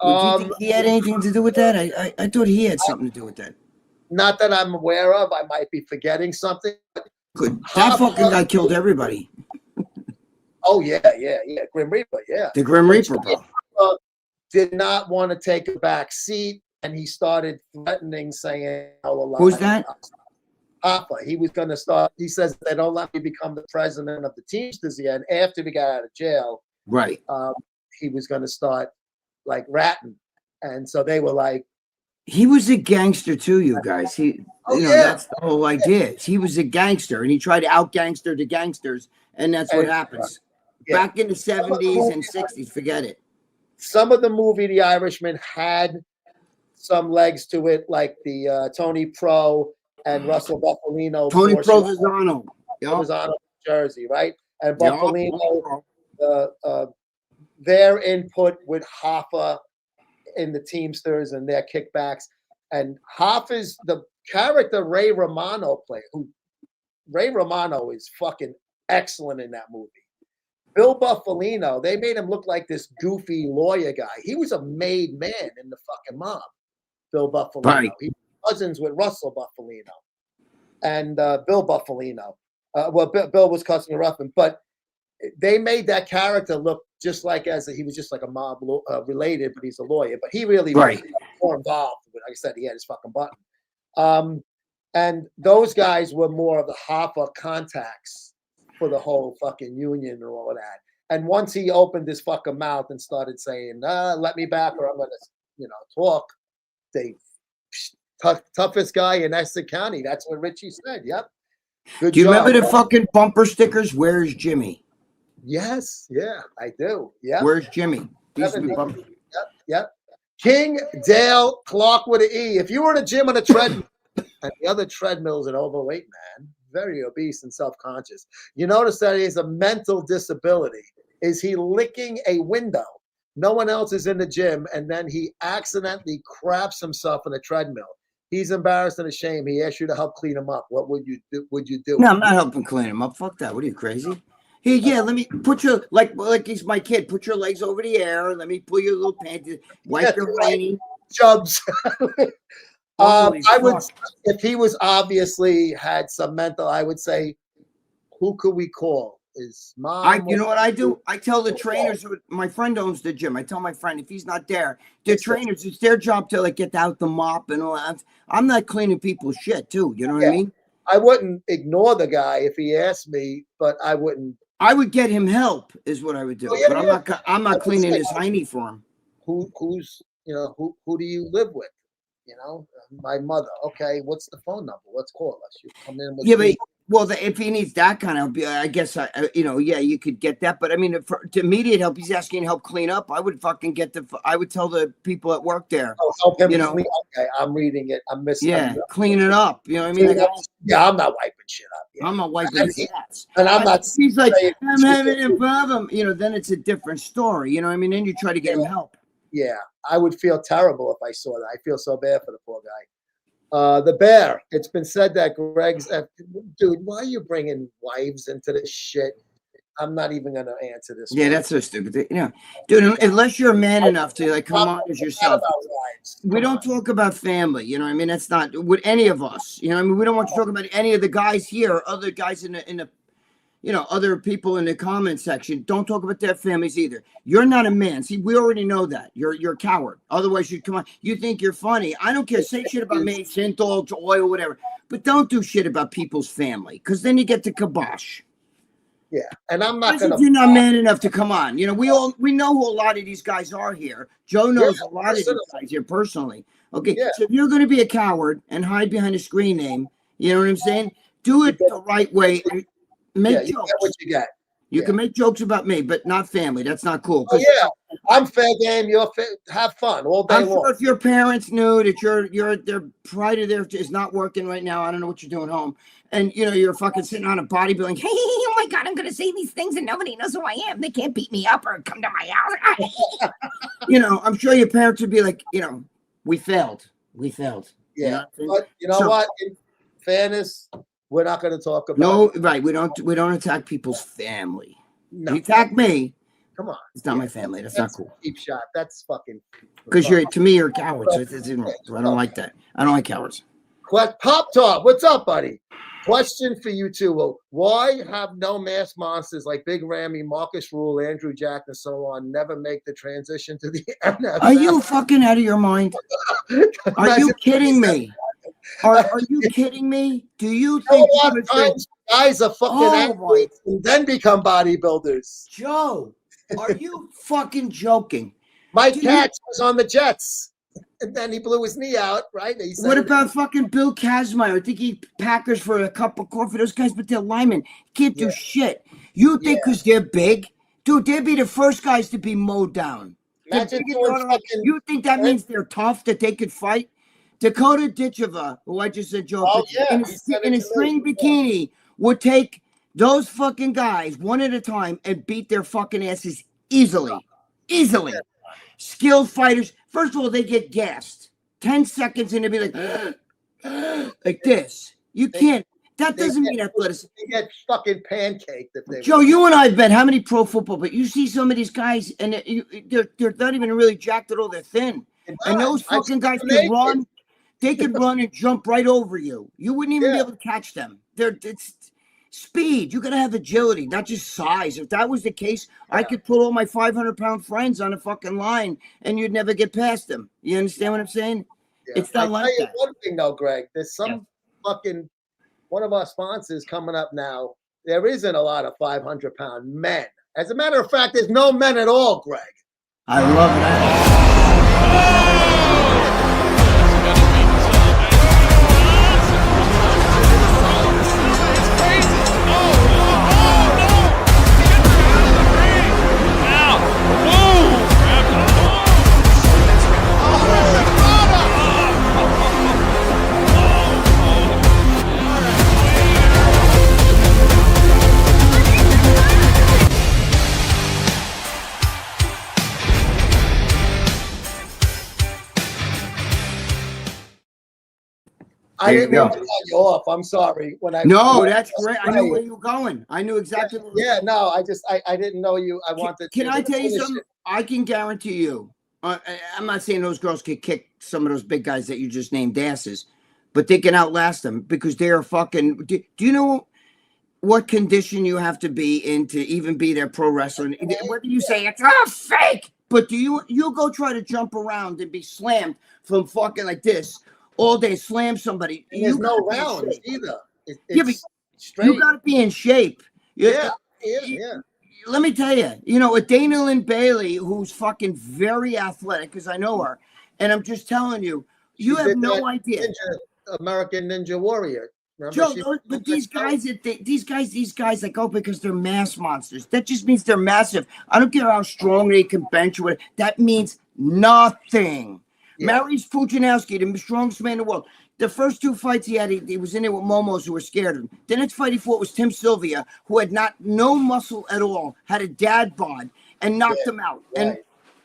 Do you think he had anything to do with that? I thought he had something to do with that. Not that I'm aware of. I might be forgetting something. Good. That fucking guy killed everybody. Oh, yeah. Grim Reaper, yeah. The Grim Reaper, bro. Did not want to take a back seat, and he started threatening, saying, Who's that? Papa. He was going to start. He says, they don't let me become the president of the Teamsters again. After we got out of jail, right? He was going to start like ratting. And so they were like, he was a gangster too, you guys. That's the whole idea. He was a gangster, and he tried to out-gangster the gangsters, and that's what happens. Back in the 70s and 60s, forget it. Some of the movie The Irishman had some legs to it, like the Tony Pro and Russell Buffalino. Tony Provenzano. Provenzano, Jersey, right? And Buffalino, their input with Hoffa in the Teamsters and their kickbacks. And Hoffa's the character Ray Romano played, Ray Romano is fucking excellent in that movie. Bill Buffalino, they made him look like this goofy lawyer guy. He was a made man in the fucking mob, Bill Buffalino. Right. He was cousins with Russell Buffalino and Bill Buffalino. Bill was cussing rough him, but they made that character look just like he was just like a mob related, but he's a lawyer. But he really was more involved. Like I said, he had his fucking button. And those guys were more of the Hoffa contacts for the whole fucking union and all of that. And once he opened his fucking mouth and started saying, let me back or I'm going to, talk, they toughest guy in Essex County. That's what Richie said. Yep. Good Do you job, remember the fucking bumper stickers? Where's Jimmy? Yes. Yeah, I do. Yeah. Where's Jimmy? These would be bumper. Yep. King Dale Clark with an E. If you were in a gym on a treadmill, and the other treadmill's an overweight man, very obese and self-conscious. You notice that he has a mental disability. Is he licking a window? No one else is in the gym, and then he accidentally craps himself on a treadmill. He's embarrassed and ashamed. He asked you to help clean him up. What would you do? No, I'm not helping clean him up. Fuck that. What are you, crazy? Here, let me put your like he's my kid. Put your legs over the air. Let me pull your little panties. Wipe your rainy chubs. I would, if he was obviously had some mental, I would say, who could we call? His mom? You know what I do? I tell the trainers. My friend owns the gym. I tell my friend if he's not there, the trainers, it's their job to like get out the mop and all that. I'm not cleaning people's shit too. You know what I mean? I wouldn't ignore the guy if he asked me, but I wouldn't. I would get him help, is what I would do. But I'm not cleaning his hiney for him. Who do you live with? My mother. Okay, what's the phone number? Let's call us. You come in with if he needs that kind of help, I guess you could get that. But I mean, to immediate help, he's asking help clean up. I would fucking I would tell the people at work there. Oh, help him clean. Okay, I'm reading it. I'm missing. Yeah, clean it up. You know what I mean? I'm not wiping shit up. I'm not wiping his ass. And I'm not. He's like, I'm having a problem. Then it's a different story. You know what I mean? Then you try to get him help. Yeah, I would feel terrible if I saw that. I feel so bad for the poor guy. The Bear. It's been said that Gregg's dude. Why are you bringing wives into this shit? I'm not even going to answer this. Yeah, that's so stupid. Dude, unless you're man enough to like come on as yourself. We don't talk about family. You know what I mean? That's not with any of us. You know what I mean? We don't want to talk about any of the guys here, or other guys in the other people in the comment section. Don't talk about their families either. You're not a man. See, we already know that. You're a coward. Otherwise, you'd come on. You think you're funny. I don't care. Say shit about me, synthol, oil, whatever. But don't do shit about people's family, because then you get the kibosh. Yeah, and I'm not going to. You're not man enough to come on. We know who a lot of these guys are here. Joe knows a lot of these guys here personally. Okay, so if you're going to be a coward and hide behind a screen name, you know what I'm saying? do it the right way. And make Yeah, you jokes. get what you get. You Yeah. can make jokes about me, but not family. That's not cool. Oh yeah, I'm fair game. You're fair. Have fun all day I'm long. sure if your parents knew that their pride of theirs is not working right now, I don't know what you're doing home, and you're fucking sitting on a bodybuilding. Hey, oh my god, I'm gonna say these things and nobody knows who I am. They can't beat me up or come to my house. I'm sure your parents would be like, we failed. Yeah, but you know what? In fairness, we're not going to talk about. No, right? We don't attack people's family. No. You attack me. Come on, it's not my family. That's not cool. Cheap shot. That's fucking. Because to me, you're cowards. I don't like that. I don't like cowards. Pop Top, what's up, buddy? Question for you two. Well, why have no mass monsters like Big Ramy, Marcus Rule, Andrew Jack, and so on never make the transition to the NFL? Are you fucking out of your mind? Are you kidding me? Are you kidding me? Do you think guys are fucking athletes and then become bodybuilders? Joe, are you fucking joking? Mike Katz was on the Jets. And then he blew his knee out, right? What about fucking Bill Kazmaier? I think he Packers for a cup of coffee. Those guys, but they're linemen. Can't do shit. You think because they're big? Dude, they'd be the first guys to be mowed down. You think that means they're tough, that they could fight? Dakota Ditcheva, who I just said, Joe, in a string bikini, would take those fucking guys one at a time and beat their fucking asses easily. Easily. Skilled fighters. First of all, they get gassed. 10 seconds and they'd be like this. You can't. That doesn't mean athleticism. They get fucking pancaked if they. Joe, you and I bet how many pro football, but you see some of these guys and they're not even really jacked at all. They're thin. And those fucking guys can run. They could run and jump right over you. You wouldn't even be able to catch them. It's speed. You got to have agility, not just size. If that was the case, I could put all my 500-pound friends on a fucking line and you'd never get past them. You understand what I'm saying? Yeah. It's not like that. I'll tell you one thing, though, Greg. There's some fucking one of our sponsors coming up now. There isn't a lot of 500-pound men. As a matter of fact, there's no men at all, Greg. I love that. I didn't mean to cut you off. I'm sorry. That's great. I knew where you were going. I knew exactly. No. I didn't know you. I wanted. Can I tell you something? I can guarantee you. I'm not saying those girls could kick some of those big guys that you just named asses, but they can outlast them because they are fucking. Do you know what condition you have to be in to even be there pro wrestling? Whether you say it's fake, but you'll go try to jump around and be slammed from fucking like this all day, slam somebody. And there's no rounds either. It's straight. You got to be in shape. Yeah. Let me tell you, a Dana Lynn Bailey who's fucking very athletic, because I know her, and I'm just telling you, you have no idea. American Ninja Warrior. Joe, but these guys that go because they're mass monsters. That just means they're massive. I don't care how strong they can bench or whatever. That means nothing. Mariusz Pudzianowski, the strongest man in the world. The first two fights he had, he was in there with Momos who were scared of him. The next fight he fought was Tim Sylvia, who had no muscle at all, had a dad bod, and knocked him out. And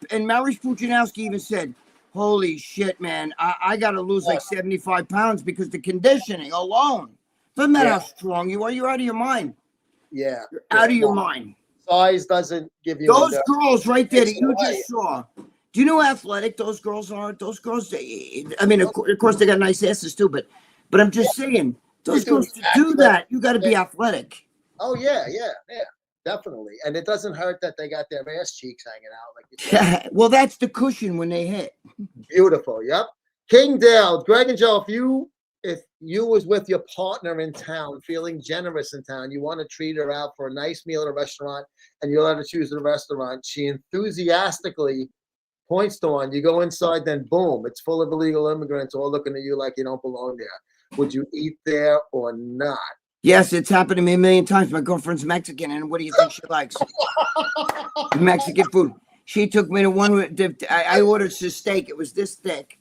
Mariusz Pudzianowski even said, holy shit, man, I got to lose like 75 pounds because the conditioning alone. Doesn't matter how strong you are, you're out of your mind. Yeah. You're out of your mind. Size doesn't give you those girls right there that you just saw. Do you know how athletic those girls are? Those girls, I mean, of course, they got nice asses too, but I'm just saying, those girls, to do that, you got to be athletic. Oh, yeah, definitely. And it doesn't hurt that they got their ass cheeks hanging out. Like you said. Well, that's the cushion when they hit. Beautiful, yep. King Dale, Greg and Joe, if you was with your partner in town, feeling generous in town, you want to treat her out for a nice meal at a restaurant, and you let her choose the restaurant, she enthusiastically points to one. You go inside, then boom, it's full of illegal immigrants all looking at you like you don't belong there. Would you eat there or not? Yes, it's happened to me a million times. My girlfriend's Mexican, and what do you think she likes? Mexican food. She took me to one. I ordered a steak. It was this thick.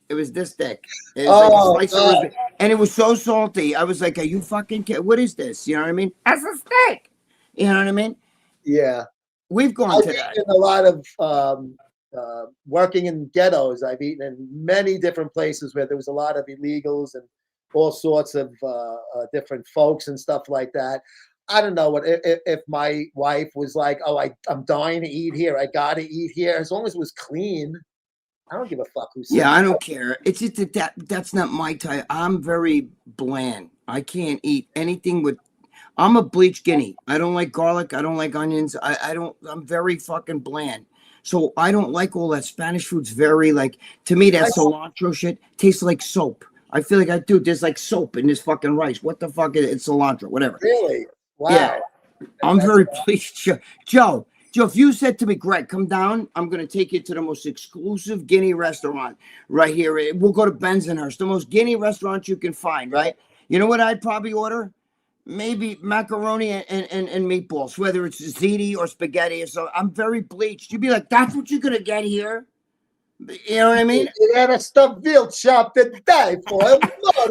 It was this thick. It was like a slice of roast beef, and it was so salty. I was like, "Are you fucking kidding? What is this?" You know what I mean? That's a steak. You know what I mean? Yeah. We've gone I've to eaten that. in a lot of working in ghettos. I've eaten in many different places where there was a lot of illegals and all sorts of different folks and stuff like that. I don't know what if my wife was like, "Oh, I'm dying to eat here. I got to eat here." As long as it was clean, I don't give a fuck who said. Yeah, I don't care. It's just that's not my type. I'm very bland. I can't eat anything with. I'm a bleach guinea. I don't like garlic. I don't like onions. I don't. I'm very fucking bland. So I don't like all that Spanish food's very like to me that cilantro shit tastes like soap. I feel like there's like soap in this fucking rice. What the fuck is it? It's cilantro, whatever. Really? Wow. Yeah. I'm very pleased. Joe, if you said to me, Greg, come down, I'm going to take you to the most exclusive Guinea restaurant right here. We'll go to Bensonhurst, the most Guinea restaurant you can find, right? You know what I'd probably order? Maybe macaroni and meatballs, whether it's ziti or spaghetti or so. I'm very bleached. You'd be like, that's what you're going to get here? You know what I mean? It had a stuffed veal chop to die for.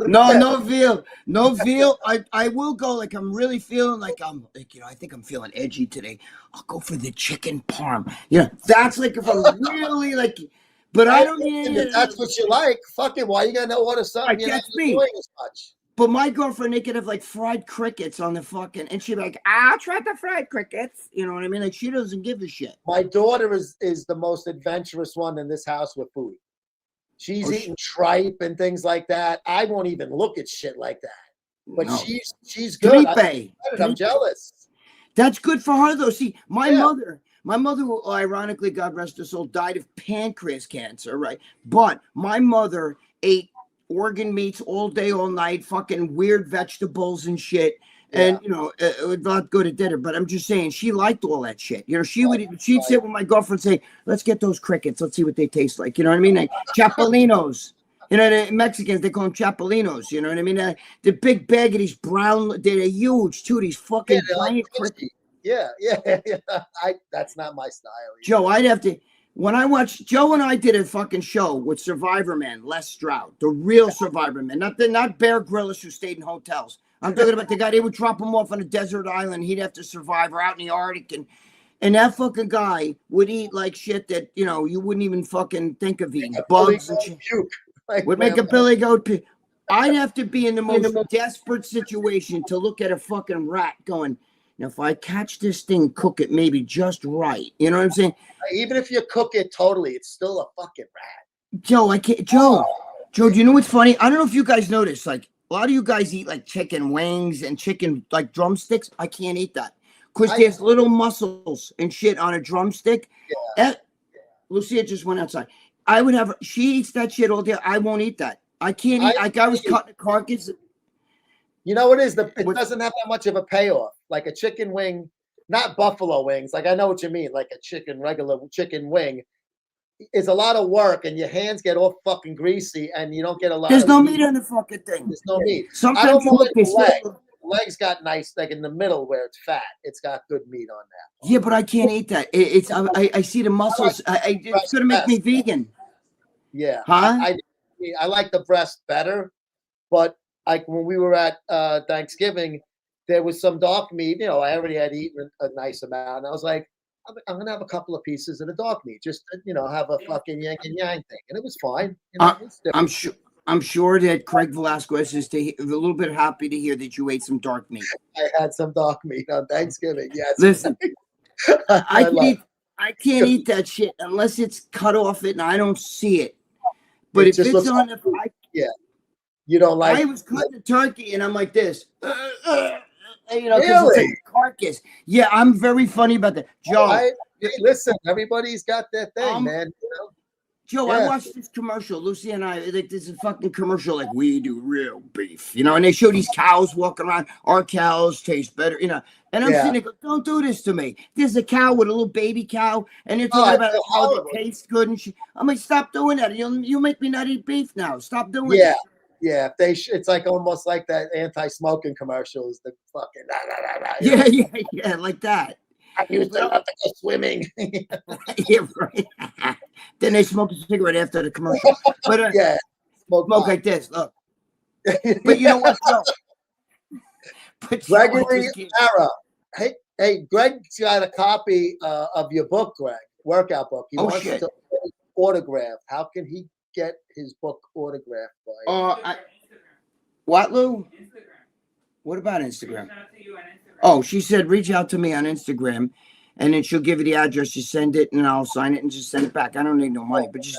No veal. I will go like I'm really feeling like I'm like I think I'm feeling edgy today. I'll go for the chicken parm. That's like if I'm really like, but I don't need If that's what you like, fuck it. Why you gonna order something you're not enjoying as much? But my girlfriend, they could have like fried crickets on the fucking, and she'd be like, I'll try the fried crickets. You know what I mean? Like she doesn't give a shit. My daughter is the most adventurous one in this house with food. She's eating tripe and things like that. I won't even look at shit like that. But No. she's good. I'm jealous. That's good for her though. See, my mother, who ironically, God rest her soul, died of pancreas cancer, right? But my mother ate organ meats all day, all night, fucking weird vegetables and shit. And it was not good at dinner, but I'm just saying she liked all that shit. She'd sit with my girlfriend and say, let's get those crickets. Let's see what they taste like. You know what I mean? Like chapalinos. The Mexicans, they call them chapalinos. You know what I mean? The big bag of these brown, they're huge too. These fucking giant crickets. Yeah. That's not my style either. Joe, I'd have to. When I watched, Joe and I did a fucking show with Survivor Man, Les Stroud, the real Survivor Man, not Bear Grylls who stayed in hotels. I'm talking about the guy, they would drop him off on a desert island. He'd have to survive or out in the Arctic. And that fucking guy would eat like shit that, you wouldn't even fucking think of eating. Bugs and shit. Would make a billy goat puke. I'd have to be in the most desperate situation to look at a fucking rat going, now, if I catch this thing, cook it maybe just right. You know what I'm saying? Even if you cook it totally, it's still a fucking rat. Joe, I can't. Joe, do you know what's funny? I don't know if you guys notice, like, a lot of you guys eat, like, chicken wings and chicken, like, drumsticks. I can't eat that. Because there's little muscles and shit on a drumstick. Lucia just went outside. She eats that shit all day. I won't eat that. I can't eat. Like, I was cutting the carcass. You know what it is? It doesn't have that much of a payoff. Like a chicken wing, not buffalo wings. Like I know what you mean. Like a regular chicken wing, is a lot of work, and your hands get all fucking greasy, and you don't get a lot. There's no meat on the fucking thing. There's no meat. Sometimes I don't you know look the this leg. Legs got nice, like in the middle where it's fat. It's got good meat on that. Yeah, but I can't eat that. I see the muscles. It's gonna make me vegan. Yeah. Huh? I like the breast better, but like when we were at Thanksgiving, there was some dark meat. I already had eaten a nice amount, and I was like, I'm gonna have a couple of pieces of the dark meat, just to, have a fucking yank and yang thing, and it was fine. I'm sure that Craig Velasquez is a little bit happy to hear that you ate some dark meat. I had some dark meat on Thanksgiving. Yes. Listen, I can't eat that shit unless it's cut off it and I don't see it. But if it's on the you don't like. I was cutting the turkey and I'm like this. Really? It's like a carcass. Yeah, I'm very funny about that. Joe, listen, everybody's got their thing, man. Joe, I watched this commercial. Lucy and I, like, this is a fucking commercial, like, we do real beef, and they show these cows walking around. Our cows taste better, And I'm sitting there, don't do this to me. There's a cow with a little baby cow, and they're talking about how they taste good and shit. I'm like, stop doing that. You'll make me not eat beef now. Stop doing it. Yeah, it's like almost like that anti-smoking commercials. The fucking Yeah, like that. I used to love to go swimming. Yeah, right. Then they smoke a cigarette after the commercial. But Yeah, smoke pot. like this. Look. But you know what? No. But Joe, I Gregory just can't- Pietaro. Hey, Greg's got a copy of your book, Greg, workout book. He Oh, wants shit. to autograph. How can he get his book autographed by? What, Lou? What about Instagram? Oh, she said reach out to me on Instagram, and then she'll give you the address. You send it, and I'll sign it and just send it back. I don't need no money, but just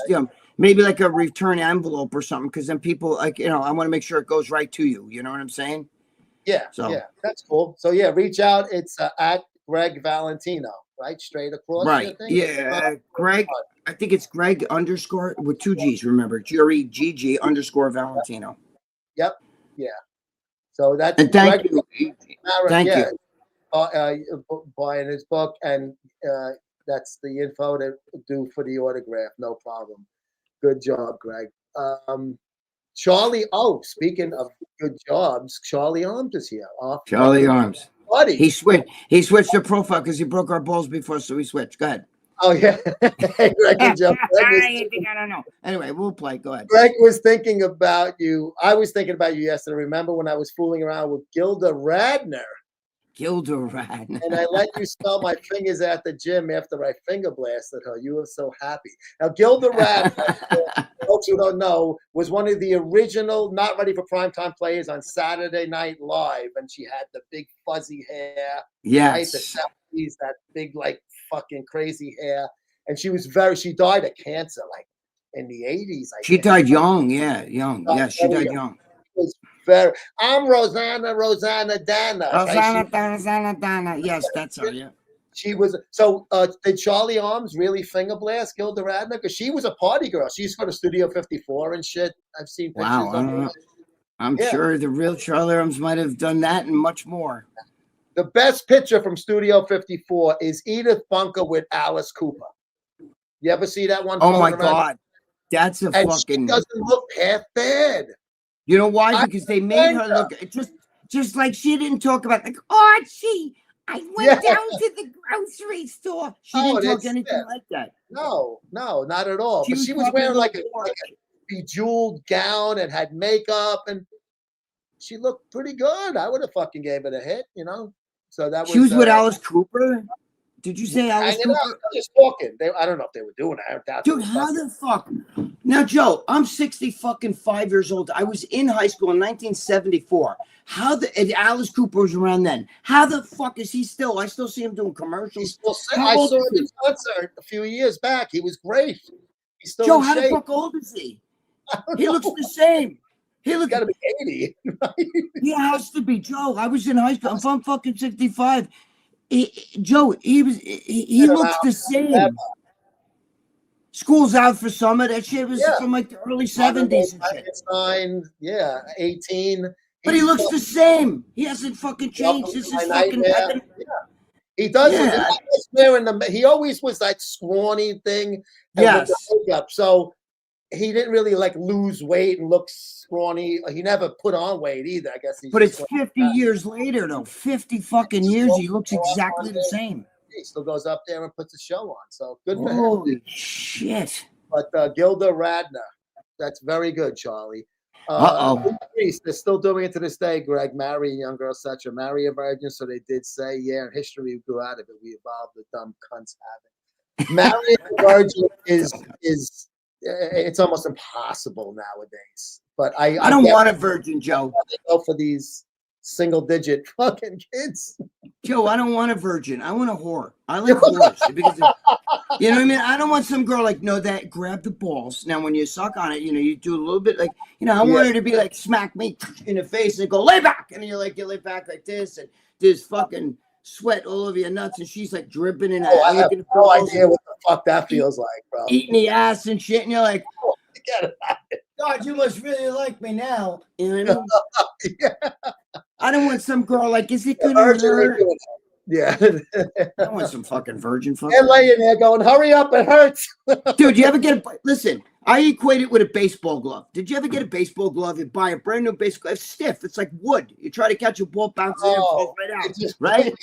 maybe like a return envelope or something, because then people like I want to make sure it goes right to you. You know what I'm saying? Yeah, So yeah, that's cool. So yeah, reach out. It's at Gregg Valentino, right? Straight across. right, I think. yeah, Greg. I think it's Greg _ with 2 G's. Remember, GREGG _ Valentino. Yep. Yeah. So that's And thank Greg you, Valentino, thank yeah, you. buying his book, and that's the info to do for the autograph. No problem. Good job, Greg. Charlie. Oh, speaking of good jobs, Charlie Arms is here. Charlie Arms. Buddy. He switched the profile because he broke our balls before, so he switched. Go ahead. Oh yeah, Greg and Joe. I don't know. Anyway, we'll play. Go ahead. Greg was thinking about you. I was thinking about you yesterday. Remember when I was fooling around with Gilda Radner? Gilderad. And I let you smell my fingers at the gym after I finger blasted her. You were so happy. Now, Gilda Radner, for folks who don't know, was one of the original Not Ready for Primetime players on Saturday Night Live. And she had the big fuzzy hair. Right? The Yes. 70s, that big, like, fucking crazy hair. And she died of cancer, like, in the 80s. She died young. Yeah, young. Yes, she died young. Was I'm Rosanna Dana. Right? Rosanna. Yes, that's her. Yeah. She was so. Did Charlie Arms really finger blast Gilda Radner? Because she was a party girl. She used to go to Studio 54 and shit. I've seen pictures Wow. I of don't her. know. I'm Yeah. sure the real Charlie Arms might have done that and much more. The best picture from Studio 54 is Edith Bunker with Alice Cooper. You ever see that one? Oh my floating around? God, that's a And fucking. she doesn't look half bad. You know why? Because they made her look just like she didn't talk about like Archie. I went down to the grocery store. She didn't talk anything like that. No, not at all. But she was probably wearing like a more- bejeweled gown and had makeup, and she looked pretty good. I would have fucking gave it a hit, So that was. She was with Alice Cooper. Did you say Alice hanging out, Cooper? just talking. I don't know if they were doing it. Dude, how the fuck? Now, Joe, I'm 65 years old. I was in high school in 1974. And Alice Cooper was around then. How the fuck is he still? I still see him doing commercials. I saw him in concert a few years back. He was great. He's still Joe, in how the shape. fuck old is he? He looks the same. He's got to be 80. He has to be, Joe. I was in high school. I'm fucking 65. Joe, he looks the same. School's out for summer. That shit was from like the early 70s and shit. Yeah, 18. But he looks the same. He hasn't fucking changed. This is fucking. He does. Yeah. He always was that scrawny thing. Yes. With the makeup. So he didn't really like lose weight and look scrawny. He never put on weight either. I guess. But it's 50 years later, though. 50 fucking years. He looks exactly the same. He still goes up there and puts a show on. So good for him. Holy shit. But Gilda Radner, that's very good, Charlie. They're still doing it to this day, Greg. Marry a young girl such a marry a virgin. So they did say, in history we grew out of it. We evolved the dumb cunts habit. Marrying a virgin is it's almost impossible nowadays. But I don't want a virgin, Joe. They go for these single-digit fucking kids. Joe, I don't want a virgin. I want a whore. I like whores. Because you know what I mean? I don't want some girl like, that grab the balls. Now, when you suck on it, you do a little bit like, I want her to be like, smack me in the face and go, lay back. And you lay back like this. And there's fucking sweat all over your nuts. And she's like dripping in I have no idea what the fuck that feels like, bro. Eating the ass and shit. And you're like, forget about it. God, you must really like me now. You know what I mean? I don't want some girl like, is it going to hurt? Yeah. I want some fucking virgin fuck. They're laying there going, hurry up, it hurts. Dude, you ever get a listen? I equate it with a baseball glove. Did you ever get a baseball glove? You buy a brand new baseball glove, it's stiff. It's like wood. You try to catch a ball, bounces in and falls right out. Right?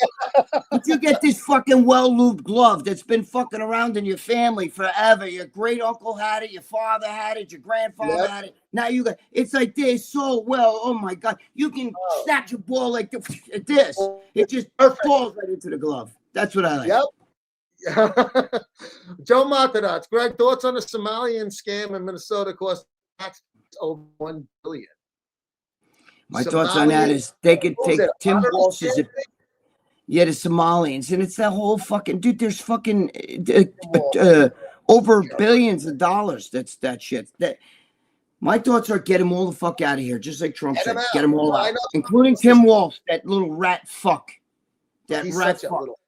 But you get this fucking well-lubed glove that's been fucking around in your family forever. Your great uncle had it, your father had it, your grandfather had it. Now you got it's like this so well. Oh my god. You can snatch a ball like this. It just falls right into the glove. That's what I like. Yep. Joe Matadots, Greg, thoughts on the Somalian scam in Minnesota cost over $1 billion? My thoughts on that is they could take Tim Walsh's. Yeah, the Somalians, and it's that whole fucking dude. There's fucking over billions of dollars. That's that shit. That my thoughts are get them all the fuck out of here, just like Trump said. Get them all out, including Tim Walsh, that little rat fuck. That He's rat such a fuck. little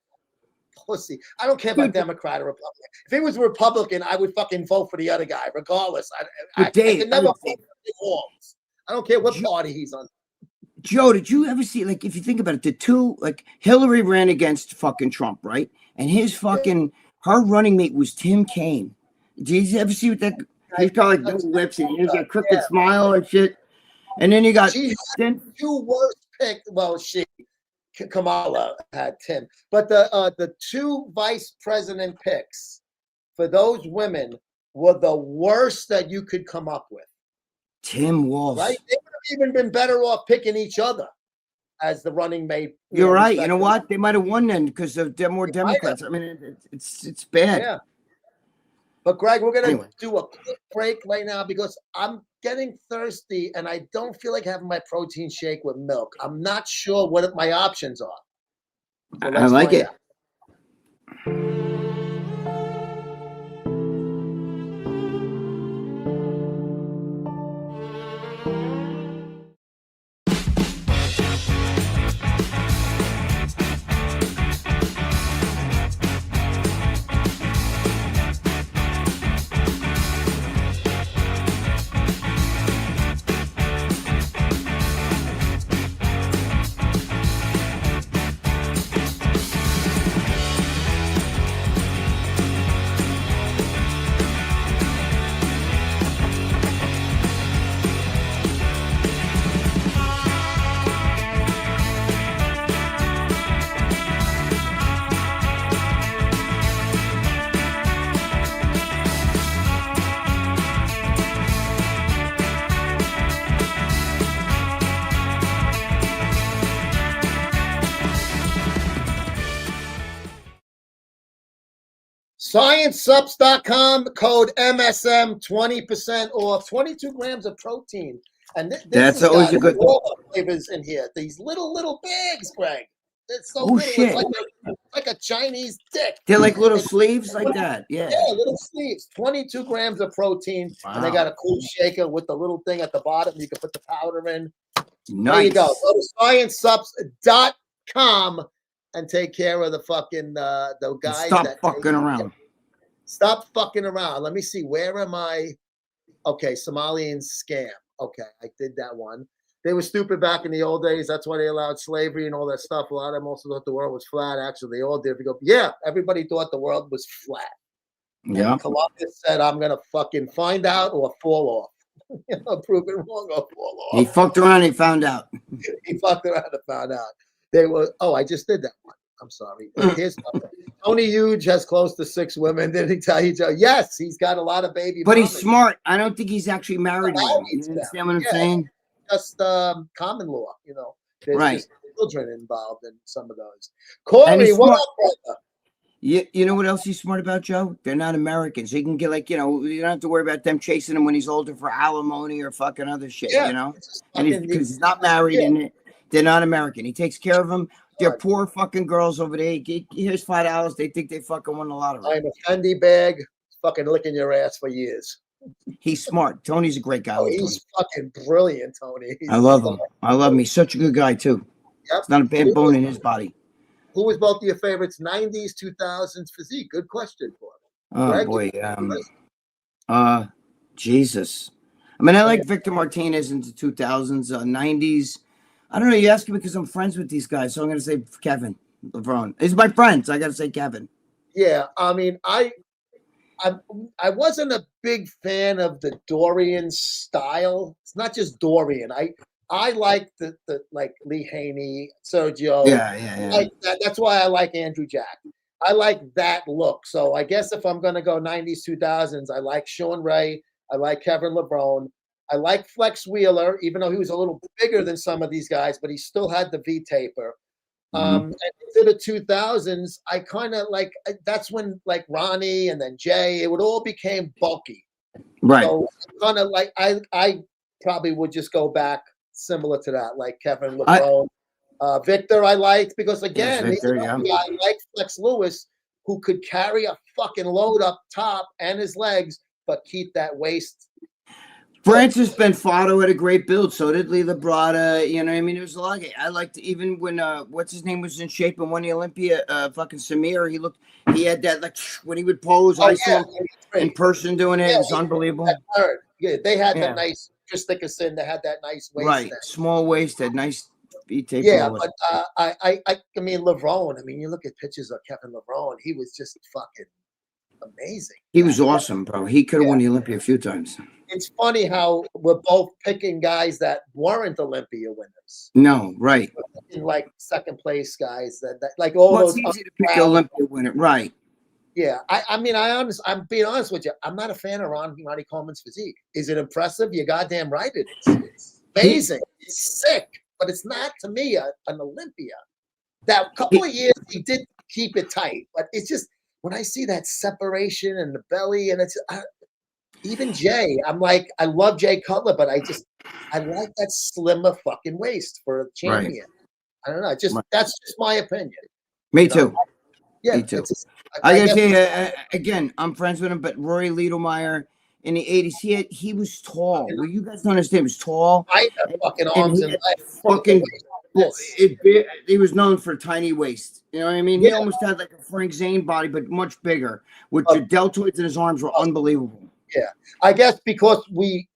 pussy. I don't care about Democrat or Republican. If he was a Republican, I would fucking vote for the other guy, regardless. I could never vote for Tim Walsh. I don't care what party he's on. Joe, did you ever see, like, if you think about it, the two, like, Hillary ran against fucking Trump, right? And his fucking, her running mate was Tim Kaine. Did you ever see what that, he's got like no lips and he's got a crooked smile and shit. And then you got, two worst picks. Well, Kamala had Tim. But the two vice president picks for those women were the worst that you could come up with. Tim Walsh. Right? They would have even been better off picking each other as the running mate. You're right. You know what? They might have won then because they're more Democrats. I mean, it's bad. Yeah. But Greg, we're gonna do a quick break right now because I'm getting thirsty and I don't feel like having my protein shake with milk. I'm not sure what my options are. So I like it. ScienceSups.com, code MSM, 20% off, 22 grams of protein. And that's always a good flavors in here. These little bags, Greg. It's so little. Shit. It's like a Chinese dick. They're like little sleeves like that. Yeah. Yeah, little sleeves. 22 grams of protein. Wow. And they got a cool shaker with the little thing at the bottom. You can put the powder in. Nice. There you go. Go to ScienceSups.com and take care of the fucking the guys. Stop fucking around. Stop fucking around. Let me see. Where am I? Okay, Somalian scam. Okay, I did that one. They were stupid back in the old days. That's why they allowed slavery and all that stuff. A lot of them also thought the world was flat. Actually, they all did. We go, yeah, everybody thought the world was flat. Yeah. And Columbus said, I'm going to fucking find out or fall off. Prove it wrong or fall off. He fucked around and he found out. He fucked around and found out. They were, I just did that one. I'm sorry. Here's Tony Huge has close to 6 women. Did he tell you, Joe? Yes, he's got a lot of baby. But he's smart. I don't think he's actually married. You understand what I'm saying? Just common law, There's right. Just children involved in some of those. Corey, what up, brother? You know what else he's smart about, Joe? They're not Americans. He can get you don't have to worry about them chasing him when he's older for alimony or fucking other shit, And because he's not married and they're not American. He takes care of them. They're poor fucking girls over there. Here's $5. They think they fucking won the lottery. I'm a Fendi bag, fucking licking your ass for years. He's smart. Tony's a great guy. He's fucking brilliant, Tony. I love him. I love him. He's such a good guy too. Yep. It's not a bad bone in his body. Who was both of your favorites? 90s, 2000s physique. Good question for him. Oh boy. Jesus. I mean, I like Victor Martinez in the 2000s, 90s. I don't know. You ask me because I'm friends with these guys, so I'm going to say Kevin. LeBron. He's my friend, so I got to say Kevin. Yeah, I mean, I wasn't a big fan of the Dorian style. It's not just Dorian. I like the like Lee Haney, Sergio. Yeah. Like that. That's why I like Andrew Jack. I like that look. So I guess if I'm gonna go 90s, 2000s, I like Sean Ray. I like Kevin LeBron. I like Flex Wheeler, even though he was a little bigger than some of these guys, but he still had the V taper. And into the 2000s, I kind of like that's when like Ronnie and then Jay, it would all became bulky. Right. So kind of like I probably would just go back similar to that, like Kevin I- LeBron. Victor, I liked because again, Yes, Victor, yeah. I like Flex Lewis, who could carry a fucking load up top and his legs, but keep that waist. Francis Benfato had a great build. So did Lee Labrada. You know what I mean? It was a lot. I liked even when what's his name was in shape and won the Olympia. Fucking Samir. He had that like when he would pose. I saw him in person doing it. It was unbelievable. Yeah, they had Yeah. that nice Chris Dickerson. They had that nice waist. Right, thing. small waist, had nice feet tape. Yeah, but I mean LeBron. I mean, you look at pictures of Kevin LeBron. He was just fucking amazing. He was awesome, bro. He could have won the Olympia a few times. It's funny how we're both picking guys that weren't Olympia winners. No, right. In like second place guys that like all Well, those. it's easy to pick the Olympia winner, right? Yeah, I'm being honest with you. I'm not a fan of Ronnie Coleman's physique. Is it impressive? You're goddamn right. It is. It's amazing. It's sick, but it's not to me an Olympia. That couple of years he did keep it tight, but it's just when I see that separation and the belly, and it's even Jay. I'm like, I love Jay Cutler, but I like that slimmer fucking waist for a champion. Right. I don't know. That's just my opinion. Me too. Yeah, me too. I gotta say, again, I'm friends with him, but Rory Liedlmeyer in the 80s, he was tall. Well, you guys don't understand, he was tall. I have fucking arms and legs. Fucking, he was known for tiny waist. You know what I mean? He almost had like a Frank Zane body, but much bigger. With the deltoids in his arms were unbelievable. Yeah, I guess because we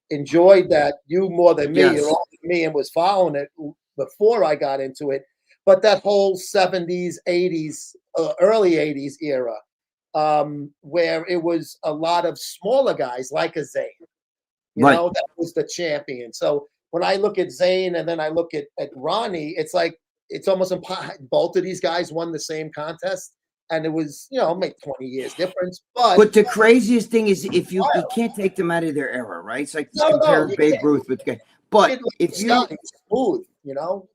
enjoyed that, you more than me, and was following it before I got into it. But that whole 70s, 80s, early 80s era, where it was a lot of smaller guys like a Zane, you know, that was the champion. So when I look at Zane and then I look at Ronnie, it's like it's almost impossible. Both of these guys won the same contest, and it was, you know, make 20 years difference. But the craziest thing is if you can't take them out of their era, right? It's like comparing Babe Ruth with the guy. But if you smooth, you know,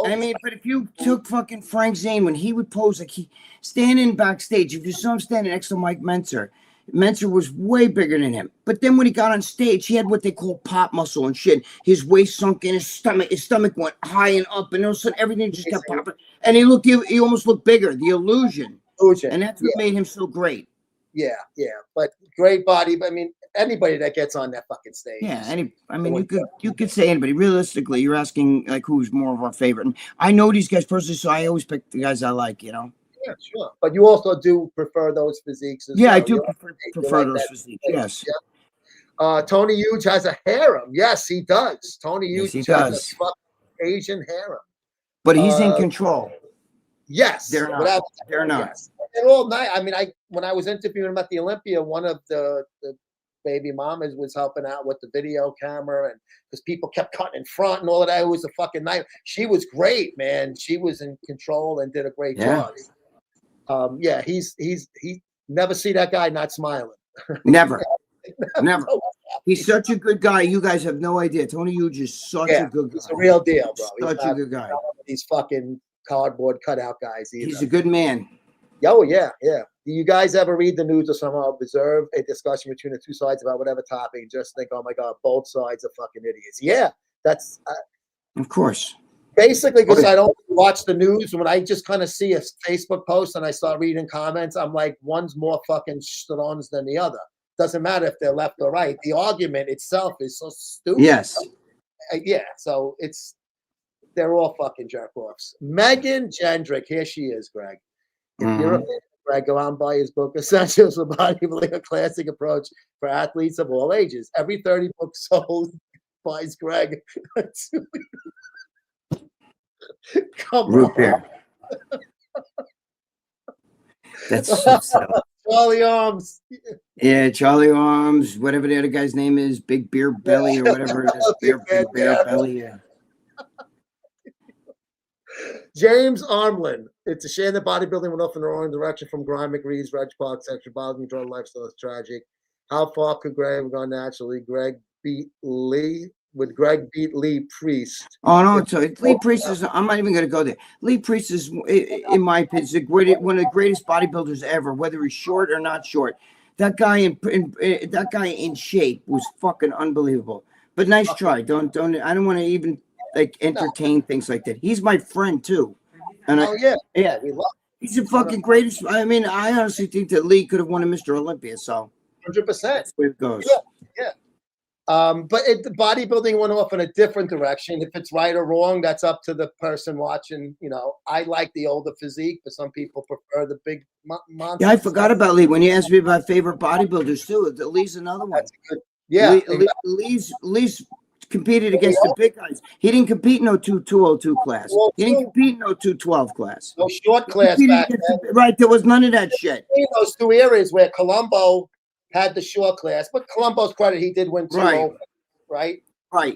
I mean, but if you took fucking Frank Zane when he would pose, like he standing backstage, if you saw him standing next to Mike Mentzer was way bigger than him. But then when he got on stage, he had what they call pop muscle and shit. His waist sunk in, his stomach went high and up, and all of a sudden everything just kept popping. And he almost looked bigger. The illusion. And that's what made him so great. Yeah. But great body. I mean, anybody that gets on that fucking stage. Yeah, you could say anybody. Realistically, you're asking like who's more of our favorite. And I know these guys personally, so I always pick the guys I like, you know. Yeah, sure. But you also do prefer those physiques as well. I do prefer those physiques. Yes. Yeah. Tony Huge has a harem. Yes, he does. Tony Huge has a fucking Asian harem. But he's in control. Yes, they're not. They're not. Yes. And all night. I mean, when I was interviewing him at the Olympia, one of the baby mamas was helping out with the video camera, and because people kept cutting in front and all of that, it was a fucking night. She was great, man. She was in control and did a great job. He never see that guy not smiling. Never. He's such a good guy. You guys have no idea. Tony Huge is such a good guy. He's a real deal, bro. Such a good guy. These fucking cardboard cutout guys either. He's a good man. Oh, yeah. Do you guys ever read the news or somehow observe a discussion between the two sides about whatever topic and just think, oh my God, both sides are fucking idiots? Yeah, that's of course. Basically, because I don't watch the news. When I just kind of see a Facebook post and I start reading comments, I'm like, one's more fucking strons than the other. Doesn't matter if they're left or right. The argument itself is so stupid. Yes. So they're all fucking jerk-offs. Megan Jendrick, here she is, Greg. If you're a fan of Greg, go out and buy his book, Essentials for Bodybuilding, a classic approach for athletes of all ages. Every 30 books sold buys Greg. Come Root on. beer. That's so sad. Charlie Arms. Yeah, Charlie Arms, whatever the other guy's name is, Big Beer Belly or whatever it is. Big Bear Yeah. Belly. Yeah. James Armlin. It's a shame that bodybuilding went off in the wrong direction from Grime McRee's, Reg Park, sexual bodybuilding, drug lifestyle is tragic. How far could Greg have gone naturally? Greg beat Lee. Would Greg beat Lee Priest? Oh no, so Lee Priest is. I'm not even going to go there. Lee Priest is, in my opinion, one of the greatest bodybuilders ever. Whether he's short or not short, that guy in shape was fucking unbelievable. But nice try. Don't. I don't want to even like entertain things like that. He's my friend too. And Yeah, we love he's the fucking greatest. I mean, I honestly think that Lee could have won a Mr. Olympia. So 100%. that's where it goes. Yeah. But the bodybuilding went off in a different direction. If it's right or wrong, that's up to the person watching. You know, I like the older physique, but some people prefer the big monster. Yeah, I forgot about Lee when you asked me about favorite bodybuilders too. Lee's another one. Yeah, Lee's competed against the big guys. He didn't compete in no 202 class. He didn't compete in no 212 class. No short class back then. Right, there was none of that shit. In those two areas where Colombo had the short class, but Colombo's credit, he did win 2 right? Right.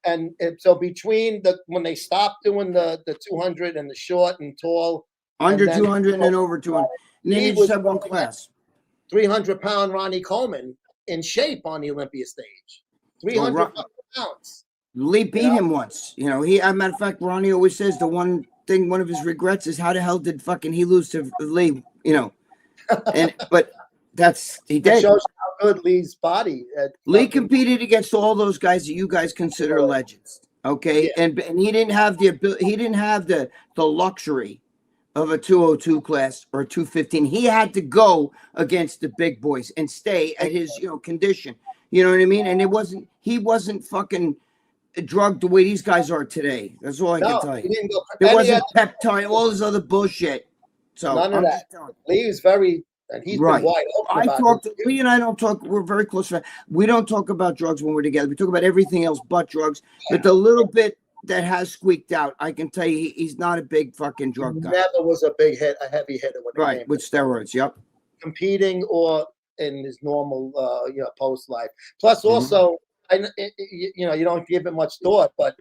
And so between when they stopped doing the 200 and the short and tall, under and 200 and then over 200, and then he just had one class. 300-pound Ronnie Coleman in shape on the Olympia stage. 300 pounds. Lee beat him once. You know, as a matter of fact, Ronnie always says the one of his regrets is how the hell did fucking he lose to Lee? You know, but he did. It shows how good Lee's body. Lee competed against all those guys that you guys consider legends. Okay, and he didn't have the ability. He didn't have the luxury of a 202 class or a 215. He had to go against the big boys and stay at his condition. You know what I mean? And he wasn't fucking drugged the way these guys are today. That's all I can tell you. There wasn't peptide, all this other bullshit. So none of that. Lee is very, and he's been wide open. Lee and I don't talk. We're very close friends. We don't talk about drugs when we're together. We talk about everything else but drugs. But the little bit that has squeaked out, I can tell you, he's not a big fucking drug guy. Never was a heavy hitter with steroids. Yep. Competing or in his normal, post life. Plus, also, you don't give it much thought, but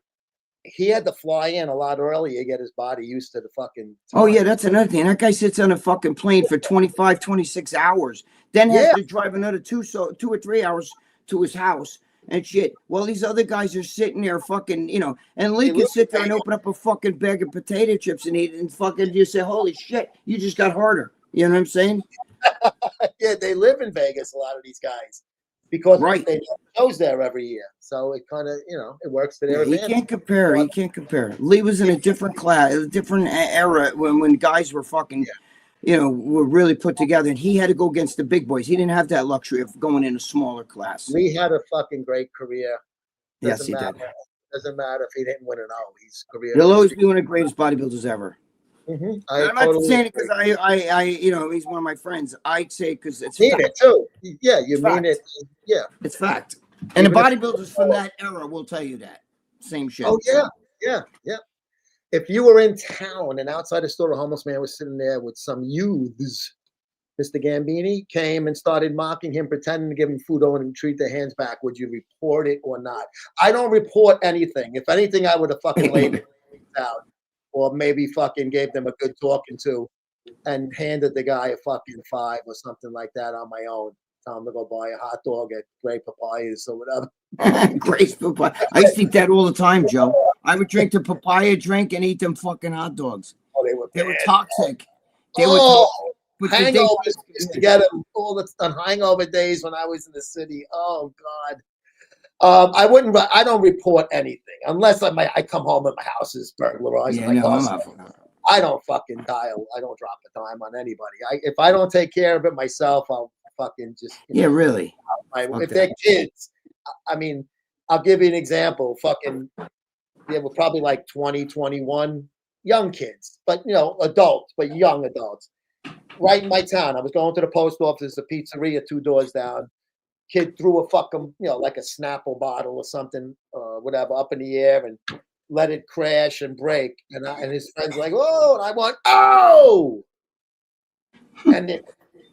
he had to fly in a lot earlier to get his body used to the fucking time. Oh, yeah, that's another thing. That guy sits on a fucking plane for 25, 26 hours, then has to drive another 2 or 3 hours to his house and shit. Well, these other guys are sitting there fucking, and Lee can sit there and open up a fucking bag of potato chips and eat it and fucking just say, holy shit, you just got harder. You know what I'm saying? Yeah, they live in Vegas, a lot of these guys, because they shows there every year. So it kind of, it works to their advantage. He can't compare. Lee was in a different class, a different era when guys were fucking, were really put together. And he had to go against the big boys. He didn't have that luxury of going in a smaller class. Lee had a fucking great career. Yes, he did. Doesn't matter if he didn't win an O. His career. He'll always be one of the greatest bodybuilders ever. Mm-hmm. I'm not saying it because I he's one of my friends. I say it because it's mean it too. Yeah, you mean it. Yeah, it's fact. And the bodybuilders from that era will tell you that same shit. Oh yeah. If you were in town and outside the store, a homeless man was sitting there with some youths. Mr. Gambini came and started mocking him, pretending to give him food over and treat their hands back. Would you report it or not? I don't report anything. If anything, I would have fucking laid it out. Or maybe fucking gave them a good talking to and handed the guy a fucking $5 or something like that on my own. Tell him to go buy a hot dog at Great Papayas or whatever. Great Papaya. I used to eat that all the time, Joe. I would drink the papaya drink and eat them fucking hot dogs. Oh, they were toxic. Hangovers used to get them all on hangover days when I was in the city. Oh, God. I don't report anything unless I come home and my house is burglarized. I don't fucking dial. I don't drop a dime on anybody. If I don't take care of it myself, I'll fucking just. Really. If they're kids, I mean, I'll give you an example. Fucking, they were probably like 20, 21, young kids, but adults, but young adults. Right in my town, I was going to the post office, a pizzeria 2 doors down. Kid threw a fucking, like a Snapple bottle or something, whatever, up in the air and let it crash and break. And his friends like, oh, and I went, oh. And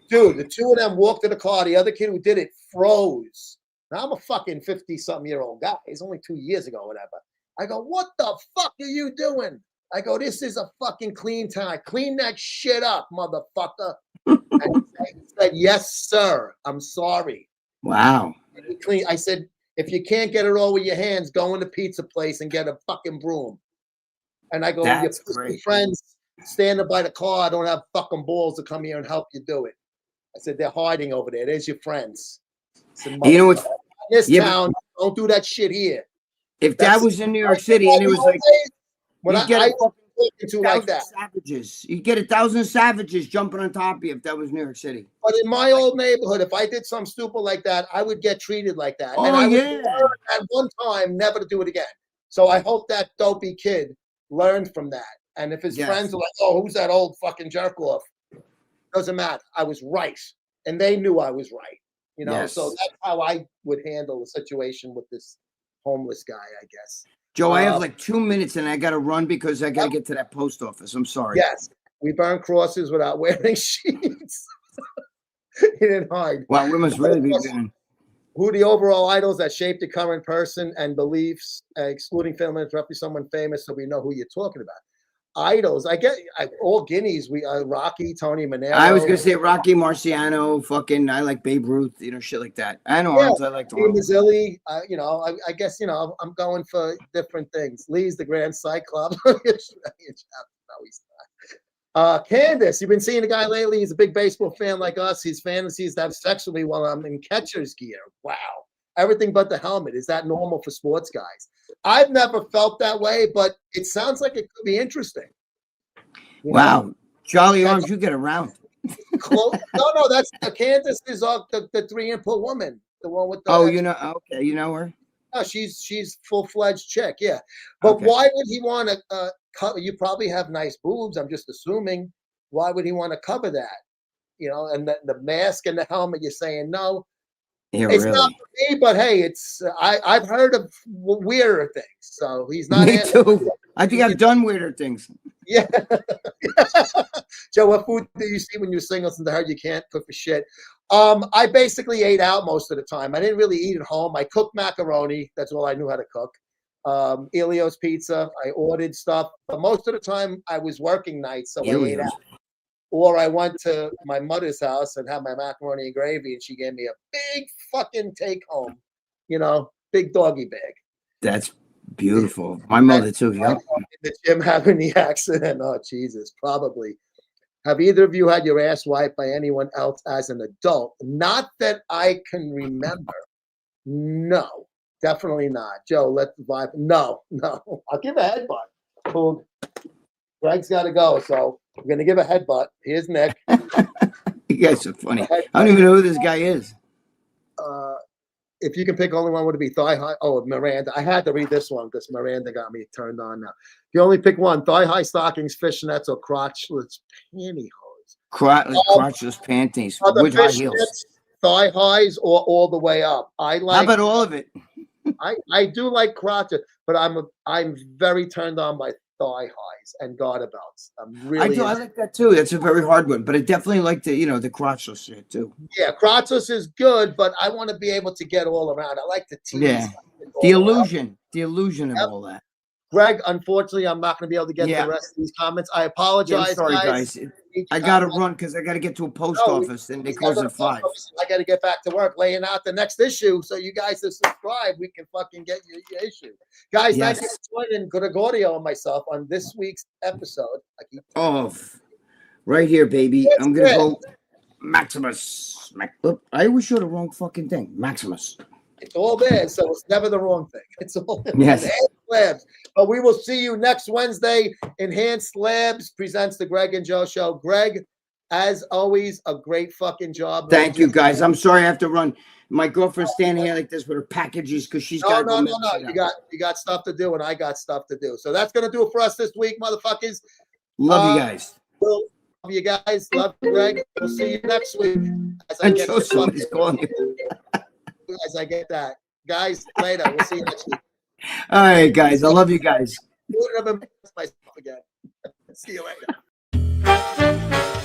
dude, the two of them walked to the car. The other kid who did it froze. Now I'm a fucking 50-something-year-old guy. It's only 2 years ago, whatever. I go, what the fuck are you doing? I go, this is a fucking clean time. Clean that shit up, motherfucker. And he said, yes, sir. I'm sorry. Wow. And he clean. I said, if you can't get it all with your hands, go in the pizza place and get a fucking broom. And I go, That's your great. friends standing by the car don't have fucking balls to come here and help you do it. I said, they're hiding over there. There's your friends. Said, You know what? in this Yeah, town, don't do that shit here. If That's that was in New York City and it was like, when you I get fucking a talking to like that. savages, you get 1,000 savages jumping on top of you if that was New York City. But in my old neighborhood, if I did something stupid like that, I would get treated like that. Oh, and I would yeah. learn at one time never to do it again. So I hope that dopey kid learned from that. And if his Yes. friends are like, oh, who's that old fucking jerk off? Doesn't matter. I was right. And they knew I was right. You know, Yes. so that's how I would handle the situation with this homeless guy, I guess. Joe, I have like 2 minutes and I got to run because I got to get to that post office. I'm sorry. Yes. We burn crosses without wearing sheets. He didn't hide. Wow, we must really be doing. Who are the overall idols that shape the current person and beliefs, excluding family, roughly someone famous, so we know who you're talking about. Idols, all guineas. Rocky, Tony Manero. I was gonna say Rocky Marciano, fucking. I like Babe Ruth, shit like that. And Arnold, I like Lee Arnold. Mazzilli, I guess I'm going for different things. Lee's the Grand Cyclops. No, he's not. Candace, you've been seeing the guy lately. He's a big baseball fan like us. His fantasies to have sex with me while I'm in catcher's gear. Wow. Everything but the helmet. Is that normal for sports guys? I've never felt that way, but it sounds like it could be interesting. Wow. Charlie Arms, you get around. No, that's Candace is the 3-input woman. The one with the okay, you know her? No, she's full-fledged chick, yeah. But Okay. why would he want to cover? You probably have nice boobs. I'm just assuming. Why would he want to cover that? And the mask and the helmet. You're saying no. Yeah, It's really. not for me, but hey, it's I've heard of weirder things. So he's not. Me too. I think I've done weirder things. Yeah. Joe, what food do you see when you're single? Since I heard you can't cook for shit. I basically ate out most of the time. I didn't really eat at home. I cooked macaroni. That's all I knew how to cook. Elio's Pizza. I ordered stuff, but most of the time I was working nights, so I ate out. Or I went to my mother's house and had my macaroni and gravy, and she gave me a big fucking take home, big doggy bag. That's beautiful. My mother too. Yeah. In the gym having the accident. Oh Jesus, probably. Have either of you had your ass wiped by anyone else as an adult? Not that I can remember. No, definitely not. Joe, let's vibe. No. I'll give a headbutt. Cool. Greg's got to go, so we're gonna give a headbutt. Here's Nick. You guys are funny. I don't even know who this guy is. If you can pick only one, would it be thigh high? Oh, Miranda. I had to read this one because Miranda got me turned on now. If you only pick one, thigh high stockings, fishnets, or crotchless pantyhose. Crotchless panties with high heels. Thigh highs or all the way up. How about all of it? I do like crotches, but I'm very turned on by thigh highs and garter belts. I like that too. That's a very hard one, but I definitely like the the crotchless shit too. Yeah, crotchless is good, but I want to be able to get all around. I like the tease. Yeah, the illusion of all that. Greg, unfortunately, I'm not going to be able to get to the rest of these comments. I apologize. I'm sorry, guys. I got to run because I got to get to a post office and they close at 5. I got to get back to work, laying out the next issue. So you guys to subscribe, we can fucking get your issue. Guys, thank you for joining Gregorio and myself on this week's episode. Right here, baby. I'm going to go Maximus. I always show the wrong fucking thing. Maximus. It's all there, so it's never the wrong thing. It's all Yes. Labs. But we will see you next Wednesday. Enhanced Labs presents the Greg and Joe Show. Greg, as always, a great fucking job. Thank you, guys. I'm sorry I have to run. My girlfriend's standing here like this with her packages because she's got no. You got stuff to do, and I got stuff to do. So that's gonna do it for us this week, motherfuckers. Love you guys. Love you guys. Love you, Greg. We'll see you next week. Somebody's calling you. As I get that. Guys, later. We'll see you next week. All right, guys. I love you guys. Myself again. See you later.